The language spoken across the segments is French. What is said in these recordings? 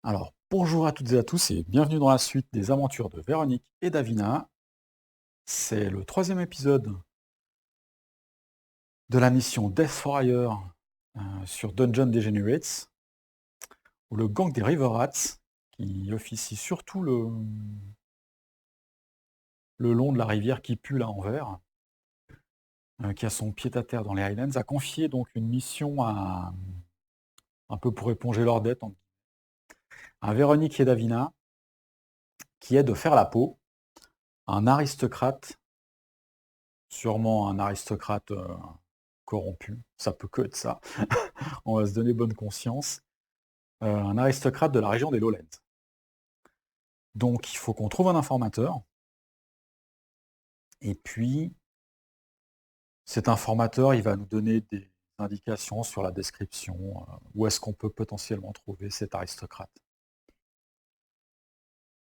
Alors, bonjour à toutes et à tous et bienvenue dans la suite des aventures de Véronique et Davina. C'est le troisième épisode de la mission Death for Hire sur Dungeon Degenerates, où le gang des River Rats, qui officie surtout le long de la rivière qui pue là en vert, qui a son pied-à-terre dans les Highlands, a confié donc une mission un peu pour éponger leurs dettes à Véronique et Davina, qui est de faire la peau à un aristocrate, sûrement un aristocrate corrompu, ça peut que être ça, on va se donner bonne conscience, un aristocrate de la région des Lowlands. Donc il faut qu'on trouve un informateur, et puis cet informateur, il va nous donner des indications sur la description, où est-ce qu'on peut potentiellement trouver cet aristocrate.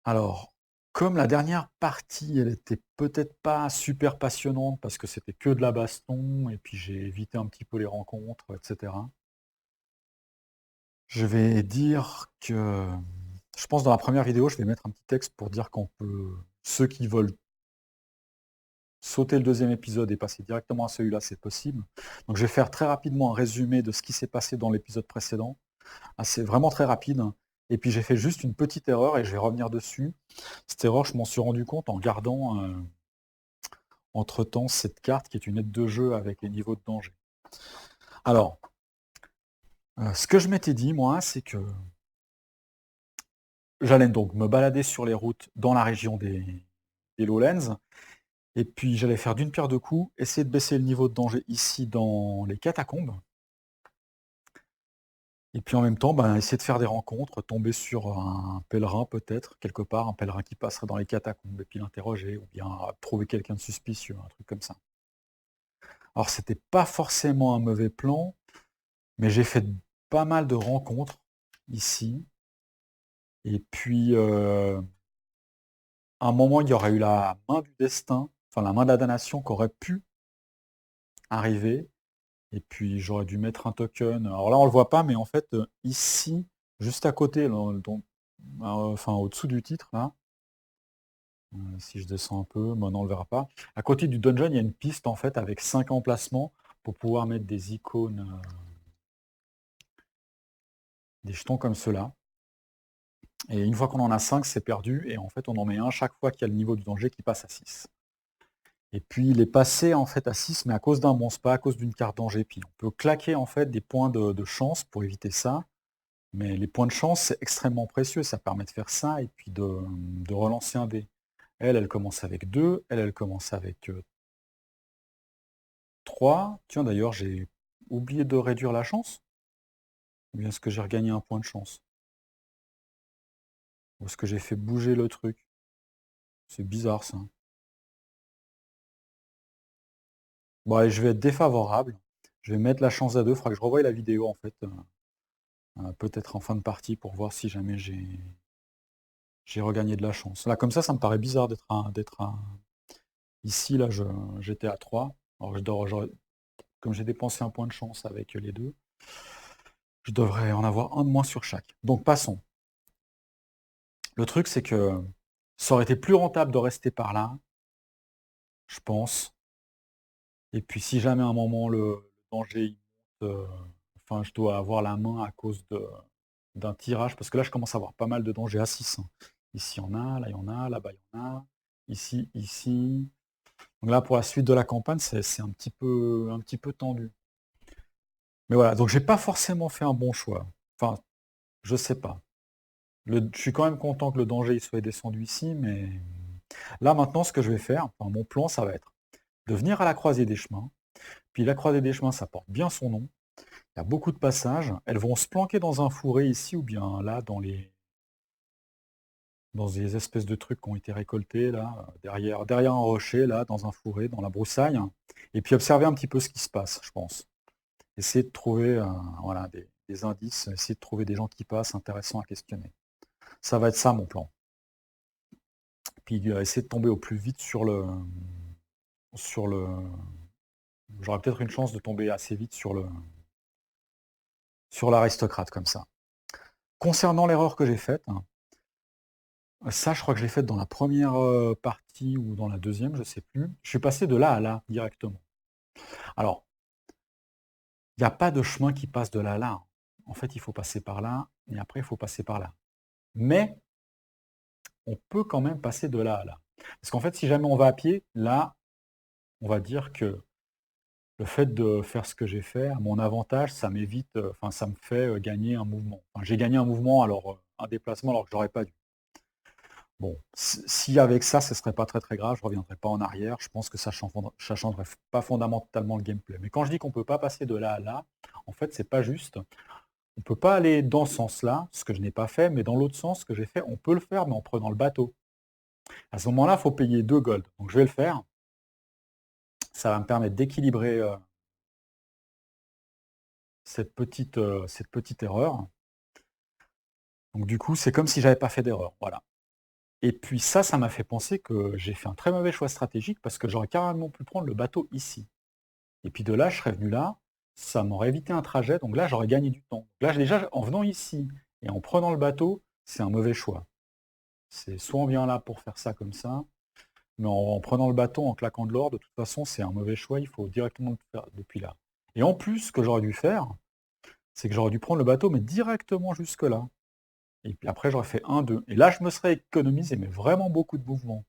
Alors, comme la dernière partie, elle était peut-être pas super passionnante, parce que c'était que de la baston, et puis j'ai évité un petit peu les rencontres, etc. Je vais dire que je pense dans la première vidéo, je vais mettre un petit texte pour dire qu'on peut ceux qui veulent sauter le deuxième épisode et passer directement à celui-là, c'est possible. Donc je vais faire très rapidement un résumé de ce qui s'est passé dans l'épisode précédent. C'est vraiment très rapide. Et puis j'ai fait juste une petite erreur et je vais revenir dessus. Cette erreur, je m'en suis rendu compte en gardant entre-temps cette carte qui est une aide de jeu avec les niveaux de danger. Alors, ce que je m'étais dit, moi, c'est que j'allais donc me balader sur les routes dans la région des Lowlands, et puis j'allais faire d'une pierre deux coups, essayer de baisser le niveau de danger ici dans les catacombes, et puis en même temps, ben, essayer de faire des rencontres, tomber sur un pèlerin peut-être, quelque part, un pèlerin qui passerait dans les catacombes, et puis l'interroger, ou bien trouver quelqu'un de suspicieux, un truc comme ça. Alors c'était pas forcément un mauvais plan, mais j'ai fait pas mal de rencontres ici, et puis à un moment, il y aurait eu la main du destin, enfin la main de la damnation qui aurait pu arriver, et puis j'aurais dû mettre un token. Alors là, on le voit pas, mais en fait, ici, juste à côté, enfin au-dessous du titre, là, si je descends un peu, maintenant on le verra pas. À côté du dungeon, il y a une piste en fait avec 5 emplacements pour pouvoir mettre des icônes, des jetons comme cela. Et une fois qu'on en a 5, c'est perdu, et en fait, on en met un chaque fois qu'il y a le niveau du danger qui passe à 6. Et puis il est passé en fait à 6, mais à cause d'un monstre, pas à cause d'une carte danger. Puis on peut claquer en fait des points de chance pour éviter ça. Mais les points de chance, c'est extrêmement précieux. Ça permet de faire ça et puis de relancer un dé. Elle commence avec 2. Elle commence avec 3. Tiens, d'ailleurs, j'ai oublié de réduire la chance. Ou bien est-ce que j'ai regagné un point de chance? Ou est-ce que j'ai fait bouger le truc? C'est bizarre, ça. Bon, allez, je vais être défavorable. Je vais mettre la chance à 2. Il faudra que je revoie la vidéo, en fait. Peut-être en fin de partie pour voir si jamais j'ai regagné de la chance. Là, comme ça me paraît bizarre ici, là, j'étais à 3. Alors, comme j'ai dépensé un point de chance avec les deux, je devrais en avoir un de moins sur chaque. Donc, passons. Le truc, c'est que ça aurait été plus rentable de rester par là, je pense. Et puis, si jamais à un moment, le danger, il monte, enfin, je dois avoir la main à cause d'un tirage, parce que là, je commence à avoir pas mal de dangers à 6. Ici, il y en a, là, il y en a, là-bas, il y en a, ici, ici. Donc là, pour la suite de la campagne, c'est un petit peu tendu. Mais voilà, donc j'ai pas forcément fait un bon choix. Enfin, je sais pas. Je suis quand même content que le danger il soit descendu ici, mais là maintenant, ce que je vais faire, enfin, mon plan, ça va être de venir à la croisée des chemins. Puis la croisée des chemins, ça porte bien son nom. Il y a beaucoup de passages. Elles vont se planquer dans un fourré ici, ou bien là, dans des espèces de trucs qui ont été récoltés, là, derrière un rocher, là, dans un fourré, dans la broussaille. Et puis observer un petit peu ce qui se passe, je pense. Essayer de trouver voilà, des indices, essayer de trouver des gens qui passent intéressants à questionner. Ça va être ça mon plan. Puis essayer de tomber au plus vite sur le. J'aurais peut-être une chance de tomber assez vite sur l'aristocrate comme ça. Concernant l'erreur que j'ai faite, ça je crois que je l'ai faite dans la première partie ou dans la deuxième, je sais plus. Je suis passé de là à là directement. Alors, il n'y a pas de chemin qui passe de là à là. En fait, il faut passer par là, et après il faut passer par là. Mais on peut quand même passer de là à là. Parce qu'en fait, si jamais on va à pied, là, on va dire que le fait de faire ce que j'ai fait, à mon avantage, ça m'évite, enfin ça me fait gagner un mouvement. Enfin, j'ai gagné un mouvement, alors un déplacement alors que j'aurais pas dû. Bon, si avec ça, ce serait pas très très grave, je reviendrai pas en arrière. Je pense que ça changerait pas fondamentalement le gameplay. Mais quand je dis qu'on peut pas passer de là à là, en fait, c'est pas juste. On peut pas aller dans ce sens-là, ce que je n'ai pas fait, mais dans l'autre sens, ce que j'ai fait, on peut le faire, mais en prenant le bateau. À ce moment-là, il faut payer 2 gold. Donc je vais le faire. Ça va me permettre d'équilibrer cette petite erreur. Donc du coup, c'est comme si j'avais pas fait d'erreur. Voilà. Et puis ça m'a fait penser que j'ai fait un très mauvais choix stratégique parce que j'aurais carrément pu prendre le bateau ici. Et puis de là, je serais venu là, ça m'aurait évité un trajet, donc là, j'aurais gagné du temps. Là, déjà, en venant ici et en prenant le bateau, c'est un mauvais choix. C'est soit on vient là pour faire ça comme ça, mais en prenant le bateau, en claquant de l'or, de toute façon, c'est un mauvais choix, il faut directement le faire depuis là. Et en plus, ce que j'aurais dû faire, c'est que j'aurais dû prendre le bateau, mais directement jusque là. Et puis après, j'aurais fait 1, 2. Et là, je me serais économisé, mais vraiment beaucoup de mouvements.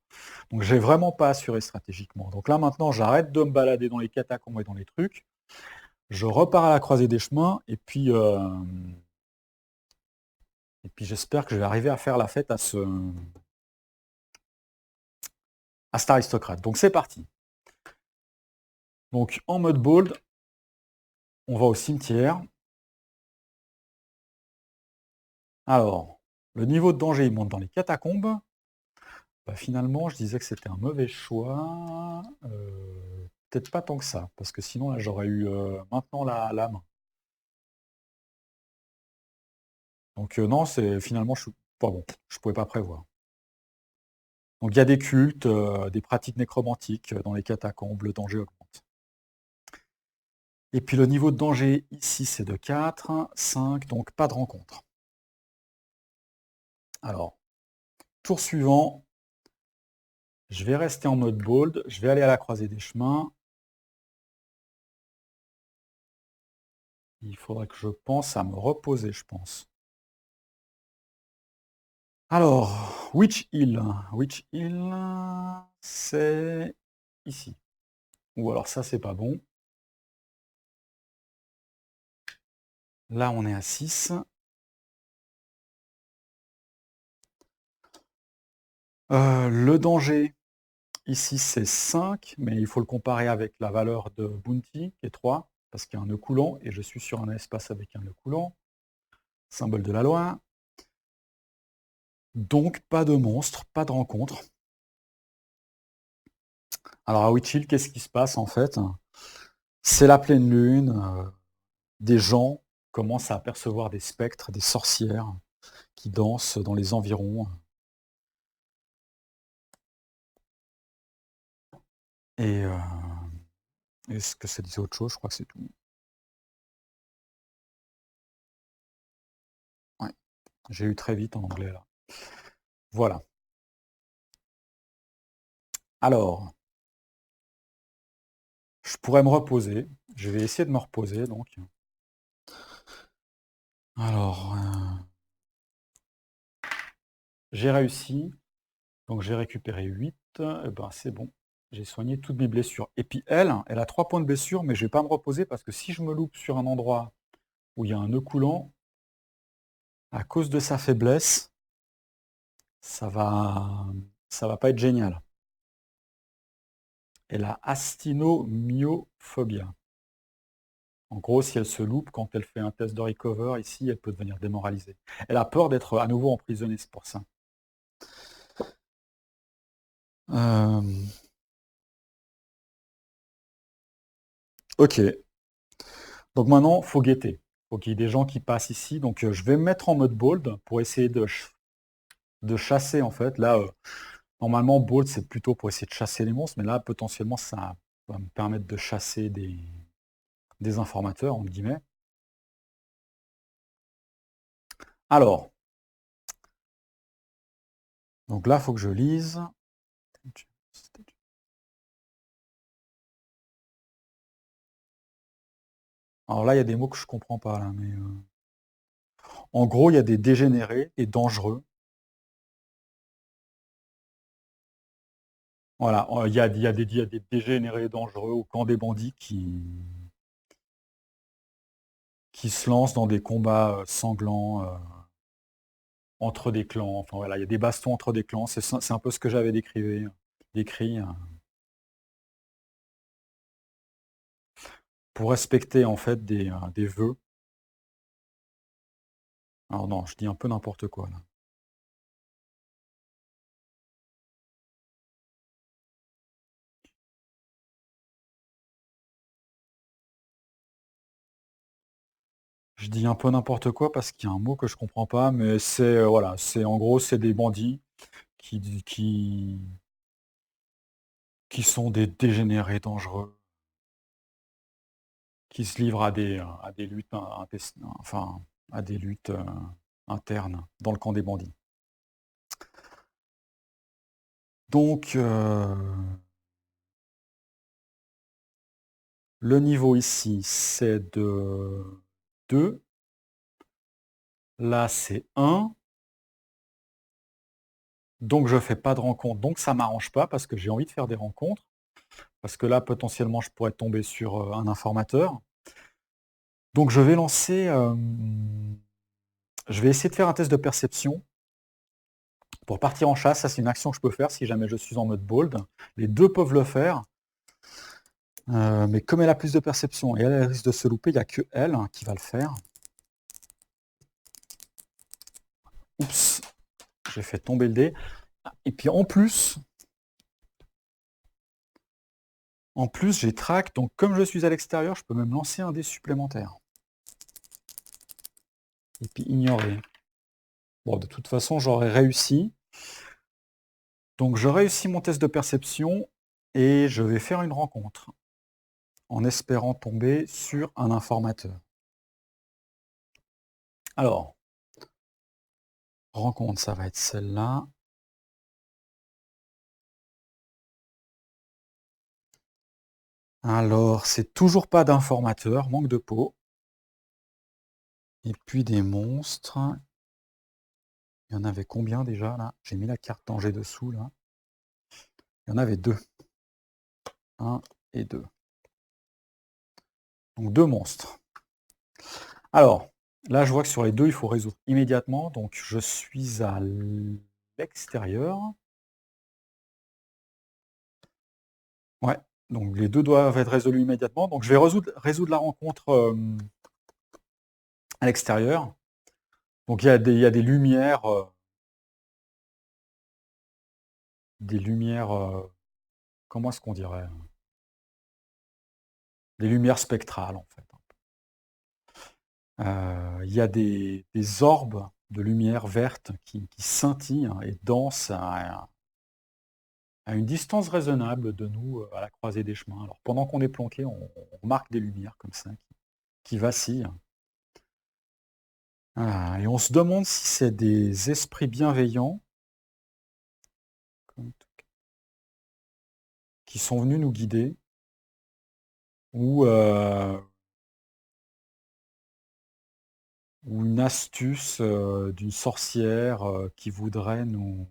Donc, j'ai vraiment pas assuré stratégiquement. Donc là, maintenant, j'arrête de me balader dans les catacombes et dans les trucs. Je repars à la croisée des chemins, et puis j'espère que je vais arriver à faire la fête à cet aristocrate. Donc, c'est parti. Donc, en mode bold, on va au cimetière. Alors, le niveau de danger, il monte dans les catacombes. Bah, finalement, je disais que c'était un mauvais choix. Peut-être pas tant que ça, parce que sinon, là, j'aurais eu maintenant la main. Donc non, c'est finalement, je pouvais pas prévoir. Donc il y a des cultes, des pratiques nécromantiques dans les catacombes, le danger augmente. Et puis le niveau de danger ici, c'est de 4, 5, donc pas de rencontre. Alors, tour suivant, je vais rester en mode bold, je vais aller à la croisée des chemins. Il faudrait que je pense à me reposer, je pense. Alors, Witch Hill. Witch Hill, c'est ici. Ou alors ça, c'est pas bon. Là, on est à 6. Le danger, ici, c'est 5, mais il faut le comparer avec la valeur de Bounty, qui est 3, parce qu'il y a un nœud coulant, et je suis sur un espace avec un nœud coulant. Symbole de la loi. Donc, pas de monstre, pas de rencontre. Alors, à Witch Hill, qu'est-ce qui se passe, en fait? C'est la pleine lune, des gens commencent à apercevoir des spectres, des sorcières qui dansent dans les environs. Et est-ce que ça disait autre chose? Je crois que c'est tout. Ouais, j'ai eu très vite en anglais là. Voilà. Alors, je pourrais me reposer. Je vais essayer de me reposer donc. Alors, j'ai réussi. Donc j'ai récupéré 8. Eh ben, c'est bon. J'ai soigné toutes mes blessures. Et puis elle a 3 points de blessure, mais je vais pas me reposer parce que si je me loupe sur un endroit où il y a un nœud coulant, à cause de sa faiblesse, ça va pas être génial. Elle a astinomyophobia. En gros, si elle se loupe quand elle fait un test de recover, ici, elle peut devenir démoralisée. Elle a peur d'être à nouveau emprisonnée, c'est pour ça. Ok. Donc maintenant, faut guetter. Faut qu'il y ait des gens qui passent ici. Donc je vais me mettre en mode bold pour essayer de chasser en fait. Là, normalement, bold, c'est plutôt pour essayer de chasser les monstres, mais là, potentiellement, ça va me permettre de chasser des informateurs, entre guillemets. Alors, donc là, il faut que je lise. Alors là, il y a des mots que je comprends pas, là, mais en gros, il y a des dégénérés et dangereux. Voilà, il y a des dégénérés dangereux au camp des bandits qui se lancent dans des combats sanglants entre des clans. Enfin voilà, il y a des bastons entre des clans. C'est un peu ce que j'avais décrit pour respecter en fait des vœux. Alors non, je dis un peu n'importe quoi là. Je dis un peu n'importe quoi parce qu'il y a un mot que je comprends pas, mais c'est voilà, c'est en gros c'est des bandits qui, qui, qui sont des dégénérés dangereux, qui se livrent à des luttes enfin à des luttes internes dans le camp des bandits. Donc le niveau ici c'est de 2. Là c'est 1. Donc je fais pas de rencontre, donc ça m'arrange pas parce que j'ai envie de faire des rencontres. Parce que là, potentiellement, je pourrais tomber sur un informateur. Donc je vais lancer, je vais essayer de faire un test de perception pour partir en chasse. Ça, c'est une action que je peux faire si jamais je suis en mode bold. Les deux peuvent le faire. Mais comme elle a plus de perception et elle risque de se louper, il n'y a que elle qui va le faire. Oups, j'ai fait tomber le dé. Et puis en plus j'ai track, donc comme je suis à l'extérieur, je peux même lancer un dé supplémentaire. Et puis ignorer. Bon, de toute façon, j'aurais réussi. Donc je réussis mon test de perception et je vais faire une rencontre en espérant tomber sur un informateur. Alors, rencontre, ça va être celle-là. Alors, c'est toujours pas d'informateur, manque de peau. Et puis des monstres. Il y en avait combien déjà là? J'ai mis la carte danger dessous là. Il y en avait 2. 1 et 2. Donc 2 monstres. Alors, là je vois que sur les 2, il faut résoudre immédiatement. Donc je suis à l'extérieur. Ouais, donc les 2 doivent être résolus immédiatement. Donc je vais résoudre la rencontre à l'extérieur. Donc il y a des lumières, comment est-ce qu'on dirait? Des lumières spectrales en fait. Il y a des orbes de lumière verte qui scintillent et dansent à une distance raisonnable de nous, à la croisée des chemins. Alors pendant qu'on est planqué, on remarque des lumières comme ça qui vacillent. Et on se demande si c'est des esprits bienveillants qui sont venus nous guider ou une astuce d'une sorcière qui voudrait nous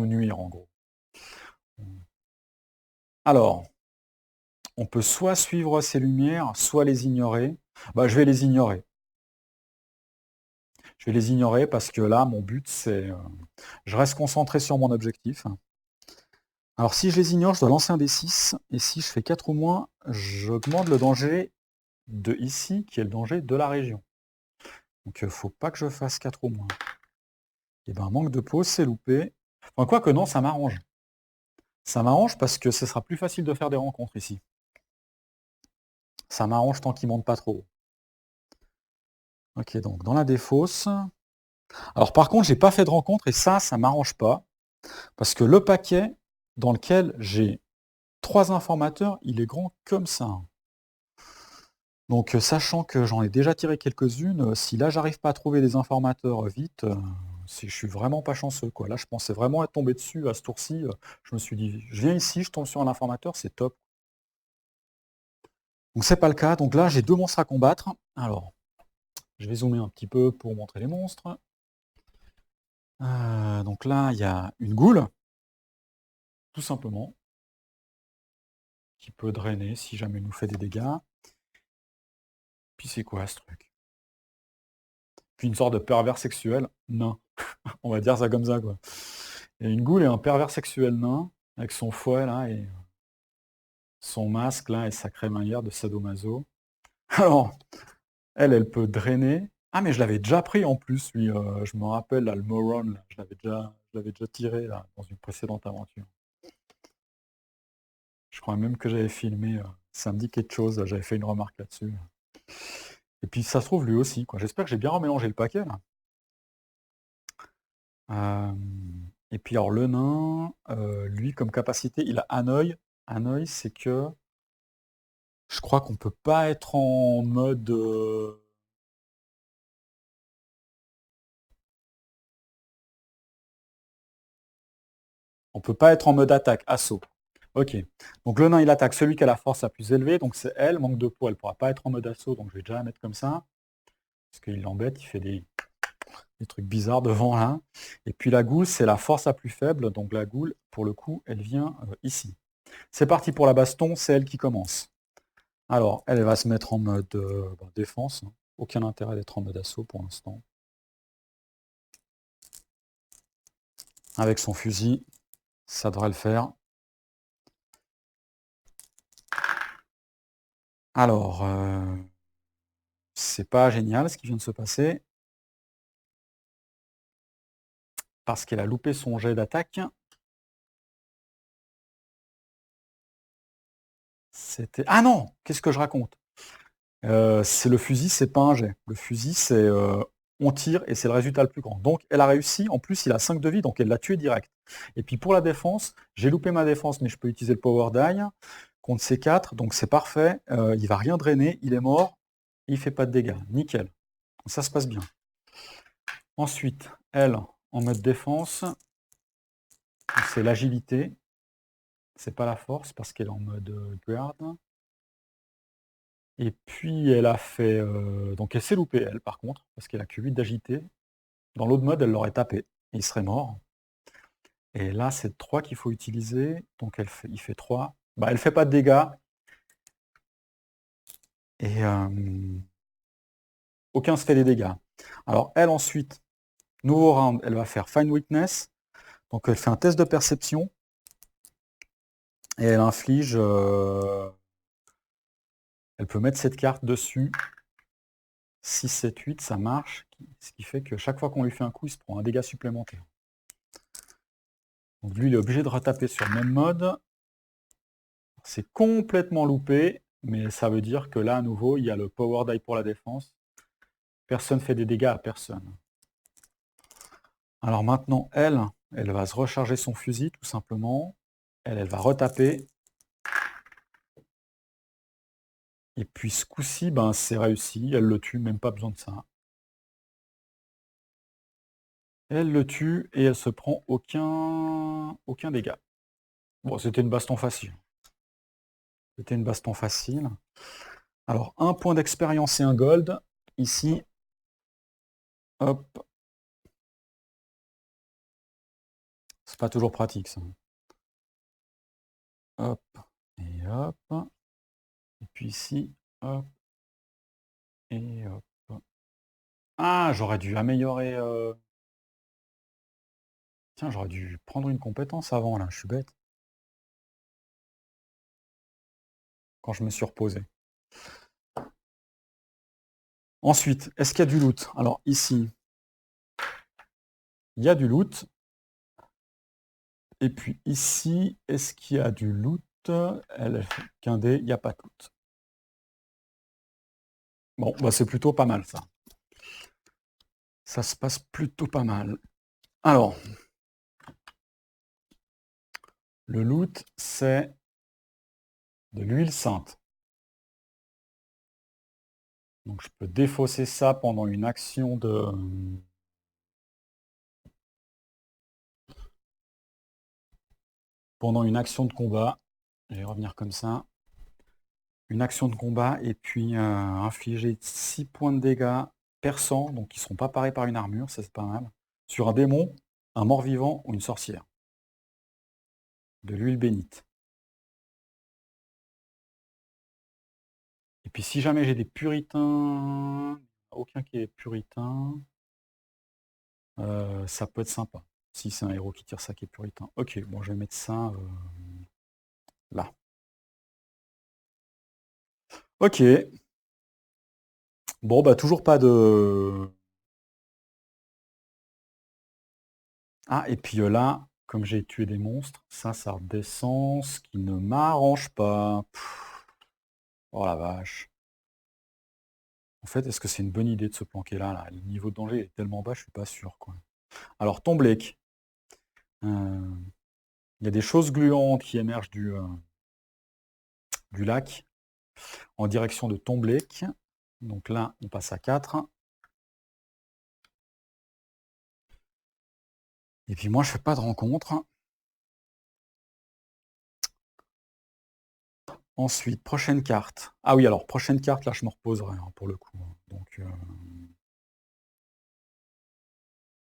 nuire en gros. Alors, on peut soit suivre ces lumières, soit les ignorer. Bah, je vais les ignorer. Je vais les ignorer parce que là, mon but, c'est... je reste concentré sur mon objectif. Alors, si je les ignore, je dois lancer un D6. Et si je fais 4 ou moins, j'augmente le danger de ici, qui est le danger de la région. Donc, il ne faut pas que je fasse 4 ou moins. Et ben, manque de peau, c'est loupé. Enfin, quoi que non, ça m'arrange. Ça m'arrange parce que ce sera plus facile de faire des rencontres ici. Ça m'arrange tant qu'il ne monte pas trop haut. Ok, donc dans la défausse. Alors par contre, j'ai pas fait de rencontre et ça m'arrange pas. Parce que le paquet dans lequel j'ai 3 informateurs, il est grand comme ça. Donc, sachant que j'en ai déjà tiré quelques-unes, si là j'arrive pas à trouver des informateurs vite, je suis vraiment pas chanceux, quoi. Là, je pensais vraiment être tombé dessus à ce tour-ci. Je me suis dit, je viens ici, je tombe sur un informateur, c'est top. Donc c'est pas le cas. Donc là, j'ai 2 monstres à combattre. Alors, je vais zoomer un petit peu pour montrer les monstres. Donc là, il y a une goule, tout simplement, qui peut drainer si jamais elle nous fait des dégâts. Puis c'est quoi ce truc? Puis une sorte de pervers sexuel nain. On va dire ça comme ça, quoi. Il y a une goule et un pervers sexuel nain, avec son fouet là, et son masque là, et sa crémaillère de sadomaso. Alors, elle peut drainer. Ah mais je l'avais déjà pris en plus, lui, je me rappelle là, le Moron, là, je l'avais déjà tiré là, dans une précédente aventure. Je crois même que j'avais filmé, ça me dit quelque chose, là, j'avais fait une remarque là-dessus. Et puis ça se trouve lui aussi, quoi. J'espère que j'ai bien remélangé le paquet là. Et puis alors le nain, lui comme capacité, il a un œil. Un œil, c'est que je crois qu'on peut pas être en mode, on peut pas être en mode attaque, assaut. OK. Donc le nain, il attaque celui qui a la force la plus élevée, donc c'est elle, manque de poids, elle pourra pas être en mode assaut, donc je vais déjà la mettre comme ça. Parce qu'il l'embête, il fait des trucs bizarres devant là. Et puis la goule, c'est la force la plus faible, donc la goule, pour le coup, elle vient ici. C'est parti pour la baston, c'est elle qui commence. Alors, elle va se mettre en mode défense. Hein. Aucun intérêt d'être en mode assaut pour l'instant. Avec son fusil, ça devrait le faire. Alors, c'est pas génial ce qui vient de se passer. Parce qu'elle a loupé son jet d'attaque. C'était. Ah non! Qu'est-ce que je raconte? C'est le fusil, c'est pas un jet. Le fusil, c'est on tire et c'est le résultat le plus grand. Donc elle a réussi, en plus il a 5 de vie, donc elle l'a tué direct. Et puis pour la défense, j'ai loupé ma défense, mais je peux utiliser le power die contre ces 4, donc c'est parfait. Il va rien drainer, il est mort, il fait pas de dégâts. Nickel. Ça se passe bien. Ensuite, elle, en mode défense, c'est l'agilité. C'est pas la force parce qu'elle est en mode guard. Et puis elle a fait. Donc elle s'est loupée, elle, par contre, parce qu'elle a que 8 d'agilité. Dans l'autre mode, elle l'aurait tapé. Et il serait mort. Et là, c'est 3 qu'il faut utiliser. Donc il fait 3. Bah, elle fait pas de dégâts. Et aucun se fait des dégâts. Alors elle, ensuite, nouveau round, elle va faire Find Weakness. Donc elle fait un test de perception. Et elle inflige. Elle peut mettre cette carte dessus. 6, 7, 8, ça marche. Ce qui fait que chaque fois qu'on lui fait un coup, il se prend un dégât supplémentaire. Donc lui, il est obligé de retaper sur le même mode. C'est complètement loupé, mais ça veut dire que là, à nouveau, il y a le power die pour la défense. Personne fait des dégâts à personne. Alors maintenant, elle va se recharger son fusil, tout simplement. Elle va retaper. Et puis ce coup-ci, ben, c'est réussi. Elle le tue, même pas besoin de ça. Elle le tue et elle se prend aucun dégât. Bon, c'était une baston facile. C'était une baston facile. Alors, un point d'expérience et un gold. Ici, hop. C'est pas toujours pratique, ça. Hop et hop. Et puis ici, hop et hop. Ah, j'aurais dû améliorer. Tiens, j'aurais dû prendre une compétence avant, là. Je suis bête. Quand je me suis reposé. Ensuite, est-ce qu'il y a du loot? Alors ici, il y a du loot. Et puis ici, est-ce qu'il y a du loot? Elle fait qu'un dé, il n'y a pas de loot. Bon, bah c'est plutôt pas mal ça. Ça se passe plutôt pas mal. Alors, le loot, c'est de l'huile sainte. Donc je peux défausser ça pendant une action de... Pendant une action de combat. Je vais revenir comme ça. Une action de combat et puis infliger 6 points de dégâts perçants, donc qui ne seront pas parés par une armure, ça c'est pas mal. Sur un démon, un mort-vivant ou une sorcière. De l'huile bénite. Et puis si jamais j'ai des puritains, aucun qui est puritain, ça peut être sympa. Si c'est un héros qui tire ça qui est puritain. Ok, bon je vais mettre ça là. Ok. Bon bah toujours pas de... Ah et puis là, comme j'ai tué des monstres, ça redescend, ce qui ne m'arrange pas. Pff, oh la vache. En fait, est-ce que c'est une bonne idée de se planquer là? Le niveau de danger est tellement bas, je suis pas sûr, quoi. Alors, Tomblake. Il y a des choses gluantes qui émergent du lac en direction de Tomblake. Donc là, on passe à 4. Et puis moi, je fais pas de rencontre. Ensuite, prochaine carte. Ah oui, alors, prochaine carte, là, je me reposerai, hein, pour le coup.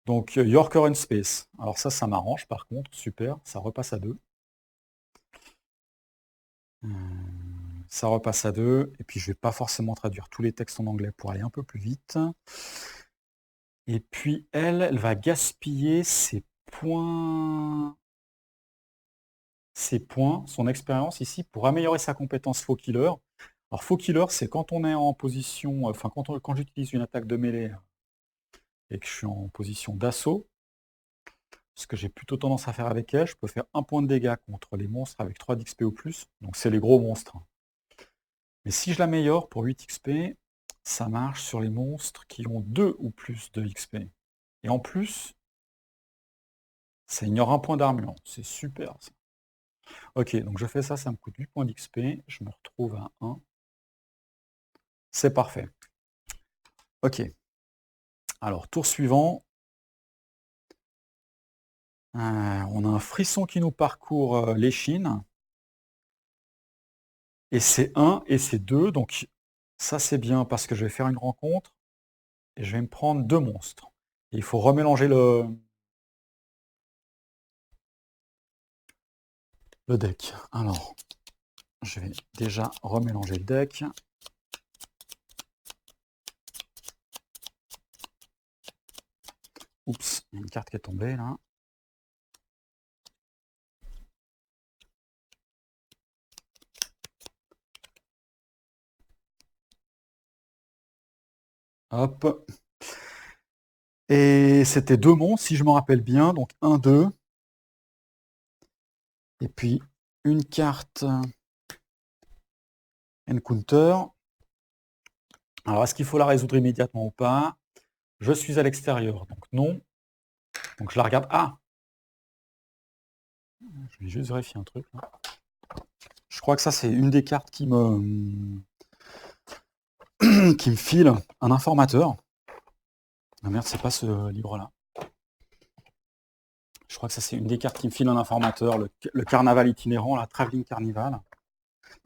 Donc, Your Current Space. Alors ça m'arrange, par contre. Super, ça repasse à 2. Ça repasse à 2. Et puis, je vais pas forcément traduire tous les textes en anglais pour aller un peu plus vite. Et puis, elle va gaspiller ses points, son expérience ici, pour améliorer sa compétence Faux Killer. Alors, Faux Killer, c'est quand on est en position, enfin, quand j'utilise une attaque de mêlée et que je suis en position d'assaut, ce que j'ai plutôt tendance à faire avec elle, je peux faire 1 point de dégâts contre les monstres avec 3 d'XP ou plus. Donc, c'est les gros monstres. Mais si je l'améliore pour 8 XP, ça marche sur les monstres qui ont 2 ou plus de XP. Et en plus, ça ignore 1 point d'armure. C'est super, ça. Ok, donc je fais ça, ça me coûte 8 points d'XP. Je me retrouve à 1. C'est parfait. Ok. Alors, tour suivant. On a un frisson qui nous parcourt l'échine. Et c'est 1 et c'est 2. Donc, ça, c'est bien parce que je vais faire une rencontre. Et je vais me prendre 2 monstres. Et il faut remélanger le deck. Alors, je vais déjà remélanger le deck. Oups, il y a une carte qui est tombée là. Hop. Et c'était 2 monstres, si je me rappelle bien. Donc 1, 2. Et puis une carte Encounter. Alors, est-ce qu'il faut la résoudre immédiatement ou pas? Je suis à l'extérieur, donc non. Donc je la regarde. Ah! Je vais juste vérifier un truc. Là. Je crois que ça, c'est une des cartes qui me file un informateur. Ah merde, c'est pas ce livre-là. Je crois que ça, c'est une des cartes qui me file un informateur. Le carnaval itinérant, la Travelling Carnival.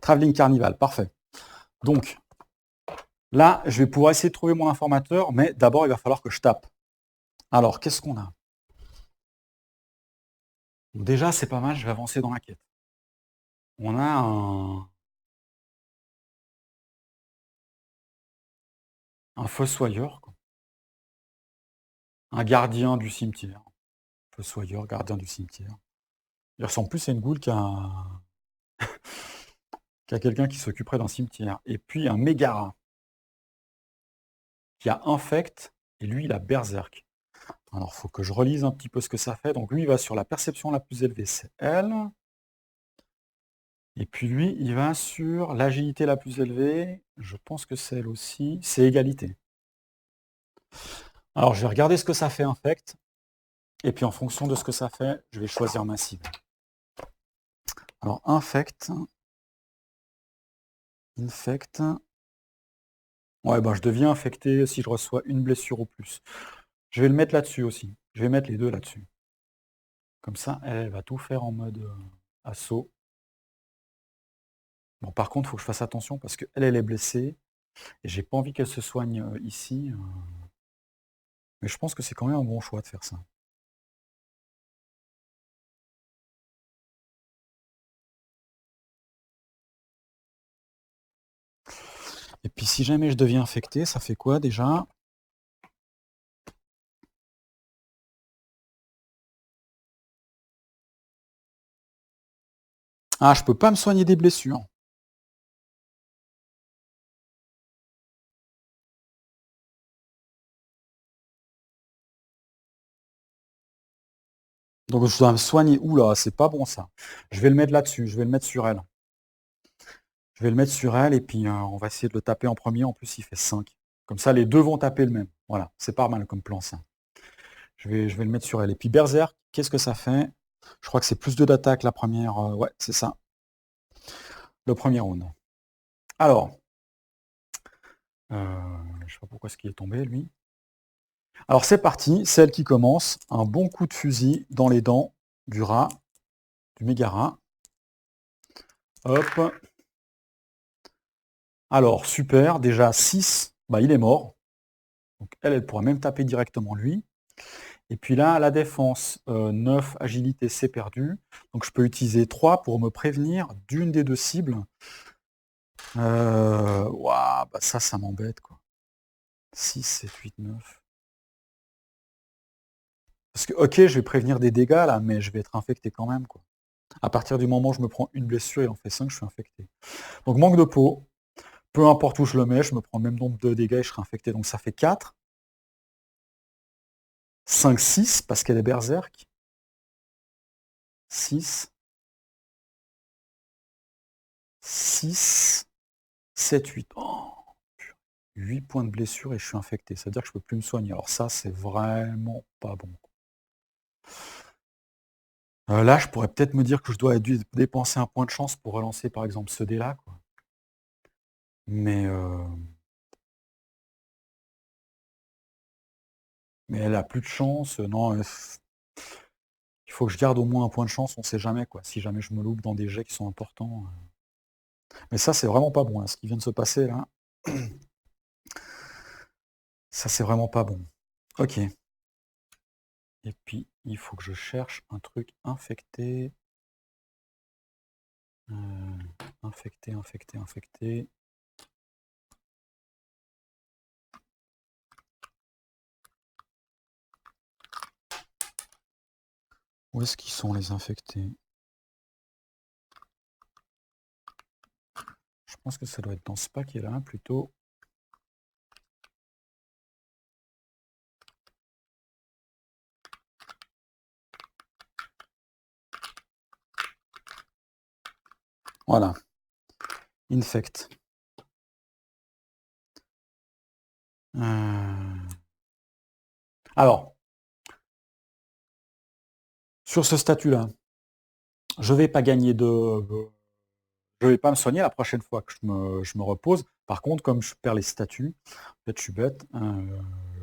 Travelling Carnival, parfait. Donc, là, je vais pouvoir essayer de trouver mon informateur, mais d'abord, il va falloir que je tape. Alors, qu'est-ce qu'on a? Déjà, c'est pas mal, je vais avancer dans la quête. On a un fossoyeur, quoi. Un gardien du cimetière. Fossoyeur, gardien du cimetière. Il ressemble plus à une goule qu'à quelqu'un qui s'occuperait d'un cimetière. Et puis un Mégara, qui a infect, et lui, il a berserk. Alors, il faut que je relise un petit peu ce que ça fait. Donc, lui, il va sur la perception la plus élevée, c'est elle. Et puis lui, il va sur l'agilité la plus élevée. Je pense que c'est elle aussi. C'est égalité. Alors, je vais regarder ce que ça fait infect. Et puis, en fonction de ce que ça fait, je vais choisir ma cible. Alors, infect. Ouais, ben je deviens infecté si je reçois une blessure ou plus. Je vais le mettre là-dessus aussi. Je vais mettre les deux là-dessus. Comme ça, elle va tout faire en mode assaut. Bon, par contre, il faut que je fasse attention parce qu'elle, elle est blessée. Et j'ai pas envie qu'elle se soigne ici. Mais je pense que c'est quand même un bon choix de faire ça. Et puis si jamais je deviens infecté, ça fait quoi déjà? Ah, je peux pas me soigner des blessures. Donc je dois me soigner. Oula, c'est pas bon ça. Je vais le mettre là-dessus, je vais le mettre sur elle. Je vais le mettre sur elle et puis on va essayer de le taper en premier. En plus, il fait 5. Comme ça, les deux vont taper le même. Voilà, c'est pas mal comme plan ça. Je vais le mettre sur elle. Et puis Berserk, qu'est-ce que ça fait? Je crois que c'est plus 2 d'attaque la première. Ouais, c'est ça. Le premier round. Alors, je sais pas pourquoi ce qui est tombé, lui. Alors c'est parti, celle qui commence. Un bon coup de fusil dans les dents du rat, du méga rat. Hop. Alors, super, déjà 6, bah, il est mort. Donc elle pourra même taper directement lui. Et puis là, la défense, 9, agilité, c'est perdu. Donc je peux utiliser 3 pour me prévenir d'une des deux cibles. Ouah, bah ça m'embête, quoi. 6, 7, 8, 9. Parce que, ok, je vais prévenir des dégâts, là, mais je vais être infecté quand même, quoi. À partir du moment où je me prends une blessure, il en fait 5, je suis infecté. Donc manque de peau. Peu importe où je le mets, je me prends le même nombre de dégâts et je serai infecté. Donc ça fait 4. 5, 6, parce qu'elle est berserk. 6, 6, 7, 8. Oh, 8 points de blessure et je suis infecté. C'est-à-dire que je ne peux plus me soigner. Alors ça, c'est vraiment pas bon. Là, je pourrais peut-être me dire que je dois dépenser un point de chance pour relancer, par exemple, ce dé-là. Mais, mais elle a plus de chance. Non, il faut que je garde au moins un point de chance, on ne sait jamais, quoi. Si jamais je me loupe dans des jets qui sont importants. Mais ça, c'est vraiment pas bon, hein, ce qui vient de se passer là. Ça, c'est vraiment pas bon. Ok. Et puis, il faut que je cherche un truc infecté. Infecté, infecté, infecté. Où est-ce qu'ils sont les infectés? Je pense que ça doit être dans ce paquet-là, plutôt. Voilà. Infect. Alors, sur ce statut-là, je ne vais pas gagner de... Je ne vais pas me soigner la prochaine fois que je me repose. Par contre, comme je perds les statuts, peut-être je suis bête,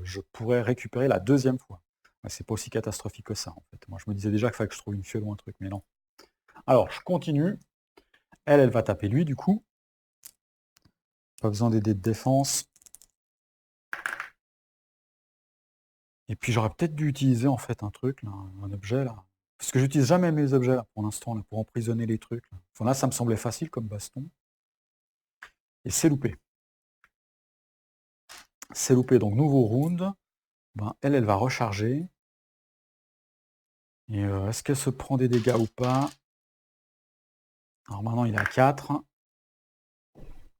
je pourrais récupérer la deuxième fois. C'est pas aussi catastrophique que ça, en fait. Moi, je me disais déjà qu'il fallait que je trouve une fiole ou un truc, mais non. Alors, je continue. Elle va taper lui, du coup. Pas besoin d'aider de défense. Et puis, j'aurais peut-être dû utiliser, en fait, un truc, là, un objet, là. Parce que j'utilise jamais mes objets, là, pour l'instant, là, pour emprisonner les trucs. Là. Enfin, là, ça me semblait facile comme baston. Et c'est loupé. C'est loupé, donc nouveau round. Ben, elle va recharger. Et est-ce qu'elle se prend des dégâts ou pas? Alors maintenant, il a 4.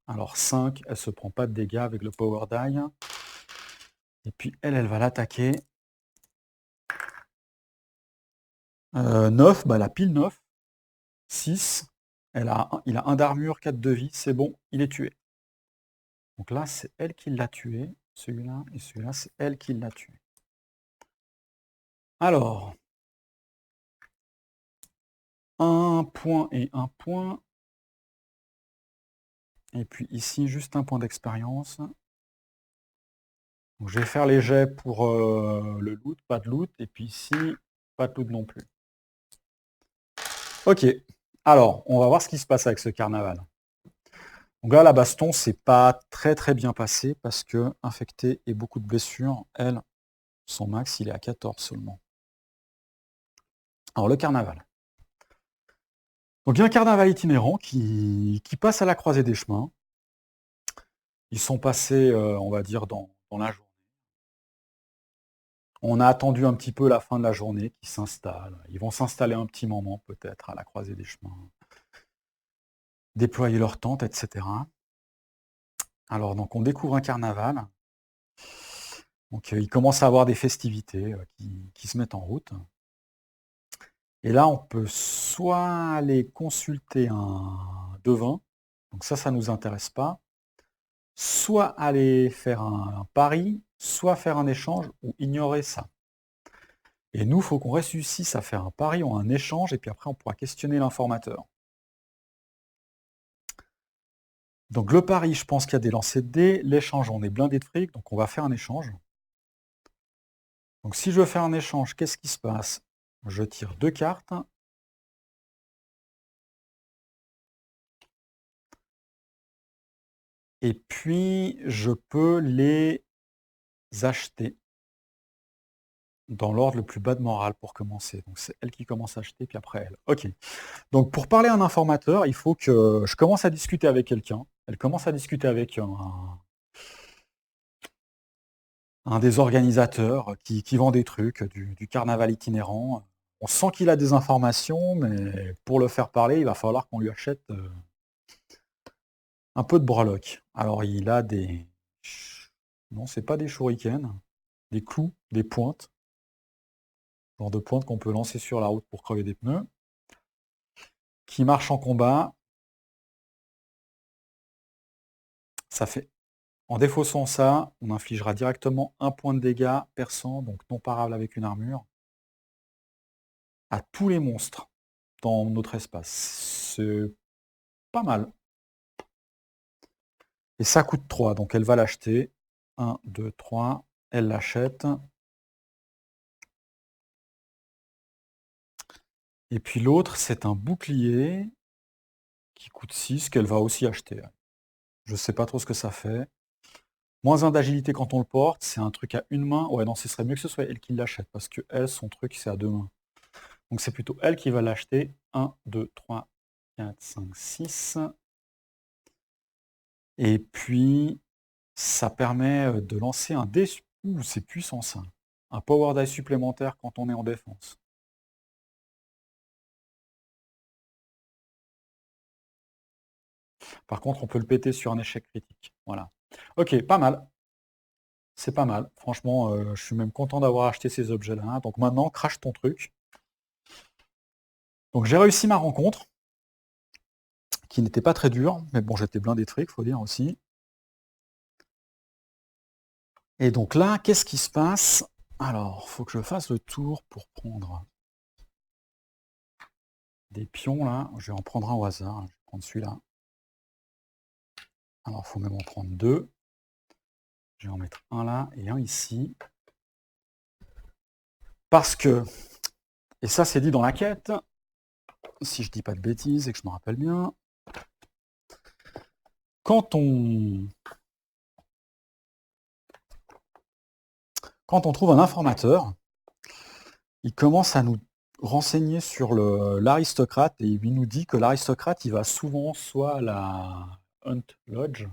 Alors 5, elle se prend pas de dégâts avec le power die. Et puis elle va l'attaquer. 9, bah elle a pile 9. 6, il a 1 d'armure, 4 de vie, c'est bon, il est tué. Donc là, c'est elle qui l'a tué. Celui-là et celui-là, c'est elle qui l'a tué. Alors, 1 point et 1 point. Et puis ici, juste un point d'expérience. Donc, je vais faire les jets pour le loot, pas de loot, et puis ici, pas de loot non plus. Ok, alors, on va voir ce qui se passe avec ce carnaval. Donc là, la baston, c'est pas très bien passé parce que infecté et beaucoup de blessures, elle, son max, il est à 14 seulement. Alors, le carnaval. Donc, il y a un carnaval itinérant qui passe à la croisée des chemins. Ils sont passés, on va dire, dans la journée. On a attendu un petit peu la fin de la journée qu'ils s'installent. Ils vont s'installer un petit moment peut-être à la croisée des chemins, déployer leur tente, etc. Alors donc on découvre un carnaval. Donc il commence à avoir des festivités qui se mettent en route. Et là on peut soit aller consulter un devin, donc ça nous intéresse pas, soit aller faire un pari, soit faire un échange ou ignorer ça. Et nous, il faut qu'on réussisse à faire un pari ou un échange, et puis après, on pourra questionner l'informateur. Donc le pari, je pense qu'il y a des lancers de dés. L'échange, on est blindé de fric, donc on va faire un échange. Donc si je veux faire un échange, qu'est-ce qui se passe? Je tire 2 cartes. Et puis, je peux les acheter dans l'ordre le plus bas de morale pour commencer. Donc c'est elle qui commence à acheter, puis après elle. Ok. Donc pour parler à un informateur, il faut que je commence à discuter avec quelqu'un. Elle commence à discuter avec un des organisateurs qui vend des trucs, du carnaval itinérant. On sent qu'il a des informations, mais pour le faire parler, il va falloir qu'on lui achète un peu de breloque. Alors il a des... Non, c'est pas des shurikens, des clous, des pointes. Genre de pointes qu'on peut lancer sur la route pour crever des pneus. Qui marche en combat. Ça fait... En défaussant ça, on infligera directement 1 point de dégâts perçant, donc non parable avec une armure, à tous les monstres dans notre espace. C'est pas mal. Et ça coûte 3, donc elle va l'acheter. 1, 2, 3, elle l'achète. Et puis l'autre, c'est un bouclier qui coûte 6, qu'elle va aussi acheter. Je sais pas trop ce que ça fait. Moins 1 d'agilité quand on le porte, c'est un truc à une main. Ouais, non, ce serait mieux que ce soit elle qui l'achète, parce que elle, son truc, c'est à 2 mains. Donc c'est plutôt elle qui va l'acheter. 1, 2, 3, 4, 5, 6. Et puis, ça permet de lancer un dé. Ouh, c'est puissant ça. Un power die supplémentaire quand on est en défense. Par contre, on peut le péter sur un échec critique. Voilà. Ok, pas mal. C'est pas mal. Franchement, je suis même content d'avoir acheté ces objets-là. Donc maintenant, crache ton truc. Donc j'ai réussi ma rencontre, qui n'était pas très dure, mais bon, j'étais blindé de fric, faut dire aussi. Et donc là, qu'est-ce qui se passe? Alors, faut que je fasse le tour pour prendre des pions là. Je vais en prendre un au hasard. Je vais prendre celui-là. Alors, il faut même en prendre 2. Je vais en mettre un là et un ici. Parce que, et ça c'est dit dans la quête, si je dis pas de bêtises et que je me rappelle bien, quand on trouve un informateur, il commence à nous renseigner sur l'aristocrate et il nous dit que l'aristocrate, il va souvent soit à la Hunt Lodge,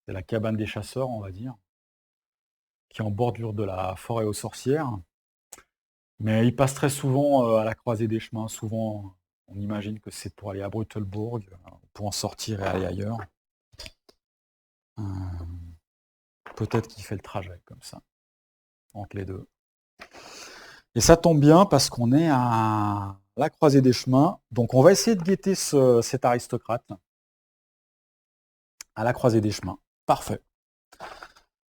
c'est la cabane des chasseurs, on va dire, qui est en bordure de la forêt aux sorcières, mais il passe très souvent à la croisée des chemins. Souvent, on imagine que c'est pour aller à Brutelbourg, pour en sortir et aller ailleurs. Peut-être qu'il fait le trajet comme ça, entre les deux. Et ça tombe bien parce qu'on est à la croisée des chemins. Donc on va essayer de guetter cet aristocrate à la croisée des chemins. Parfait.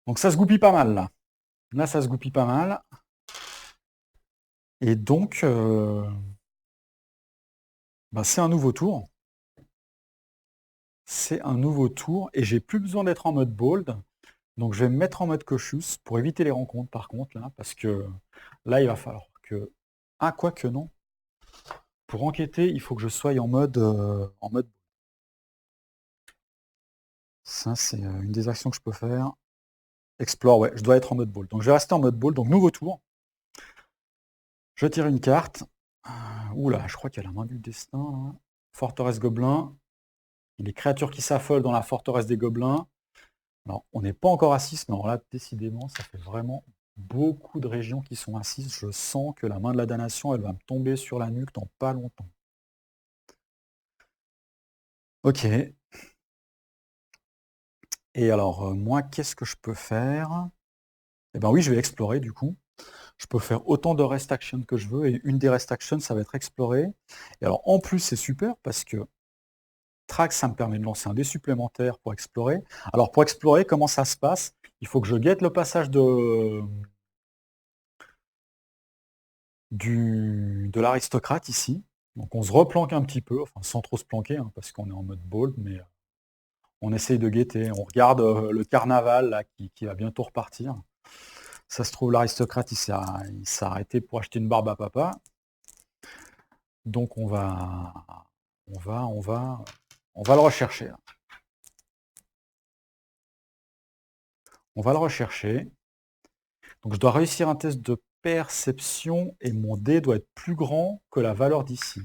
Donc ça se goupille pas mal là. Là ça se goupille pas mal. Et donc c'est un nouveau tour. C'est un nouveau tour et j'ai plus besoin d'être en mode bold. Donc je vais me mettre en mode cautious pour éviter les rencontres par contre là, parce que là il va falloir que... Ah quoique non. Pour enquêter, il faut que je sois en mode... Ça c'est une des actions que je peux faire. Explore, ouais, je dois être en mode ball. Donc je vais rester en mode ball, donc nouveau tour. Je tire une carte. Oula, je crois qu'il y a la main du destin là. Forteresse gobelin. Il y a des créatures qui s'affolent dans la forteresse des gobelins. Alors, on n'est pas encore à 6, mais alors là, décidément, ça fait vraiment beaucoup de régions qui sont à 6. Je sens que la main de la damnation, elle va me tomber sur la nuque dans pas longtemps. Ok. Et alors, moi, qu'est-ce que je peux faire? Eh ben oui, je vais explorer du coup. Je peux faire autant de rest action que je veux, et une des rest actions, ça va être explorer. Et alors, en plus, c'est super parce que Track, ça me permet de lancer un dé supplémentaire pour explorer. Alors, pour explorer, comment ça se passe? Il faut que je guette le passage de l'aristocrate ici. Donc on se replanque un petit peu, enfin sans trop se planquer, hein, parce qu'on est en mode bold, mais on essaye de guetter. On regarde le carnaval là, qui va bientôt repartir. Ça se trouve, l'aristocrate, il s'est arrêté pour acheter une barbe à papa. Donc on va le rechercher. Là. On va le rechercher. Donc je dois réussir un test de perception et mon dé doit être plus grand que la valeur d'ici.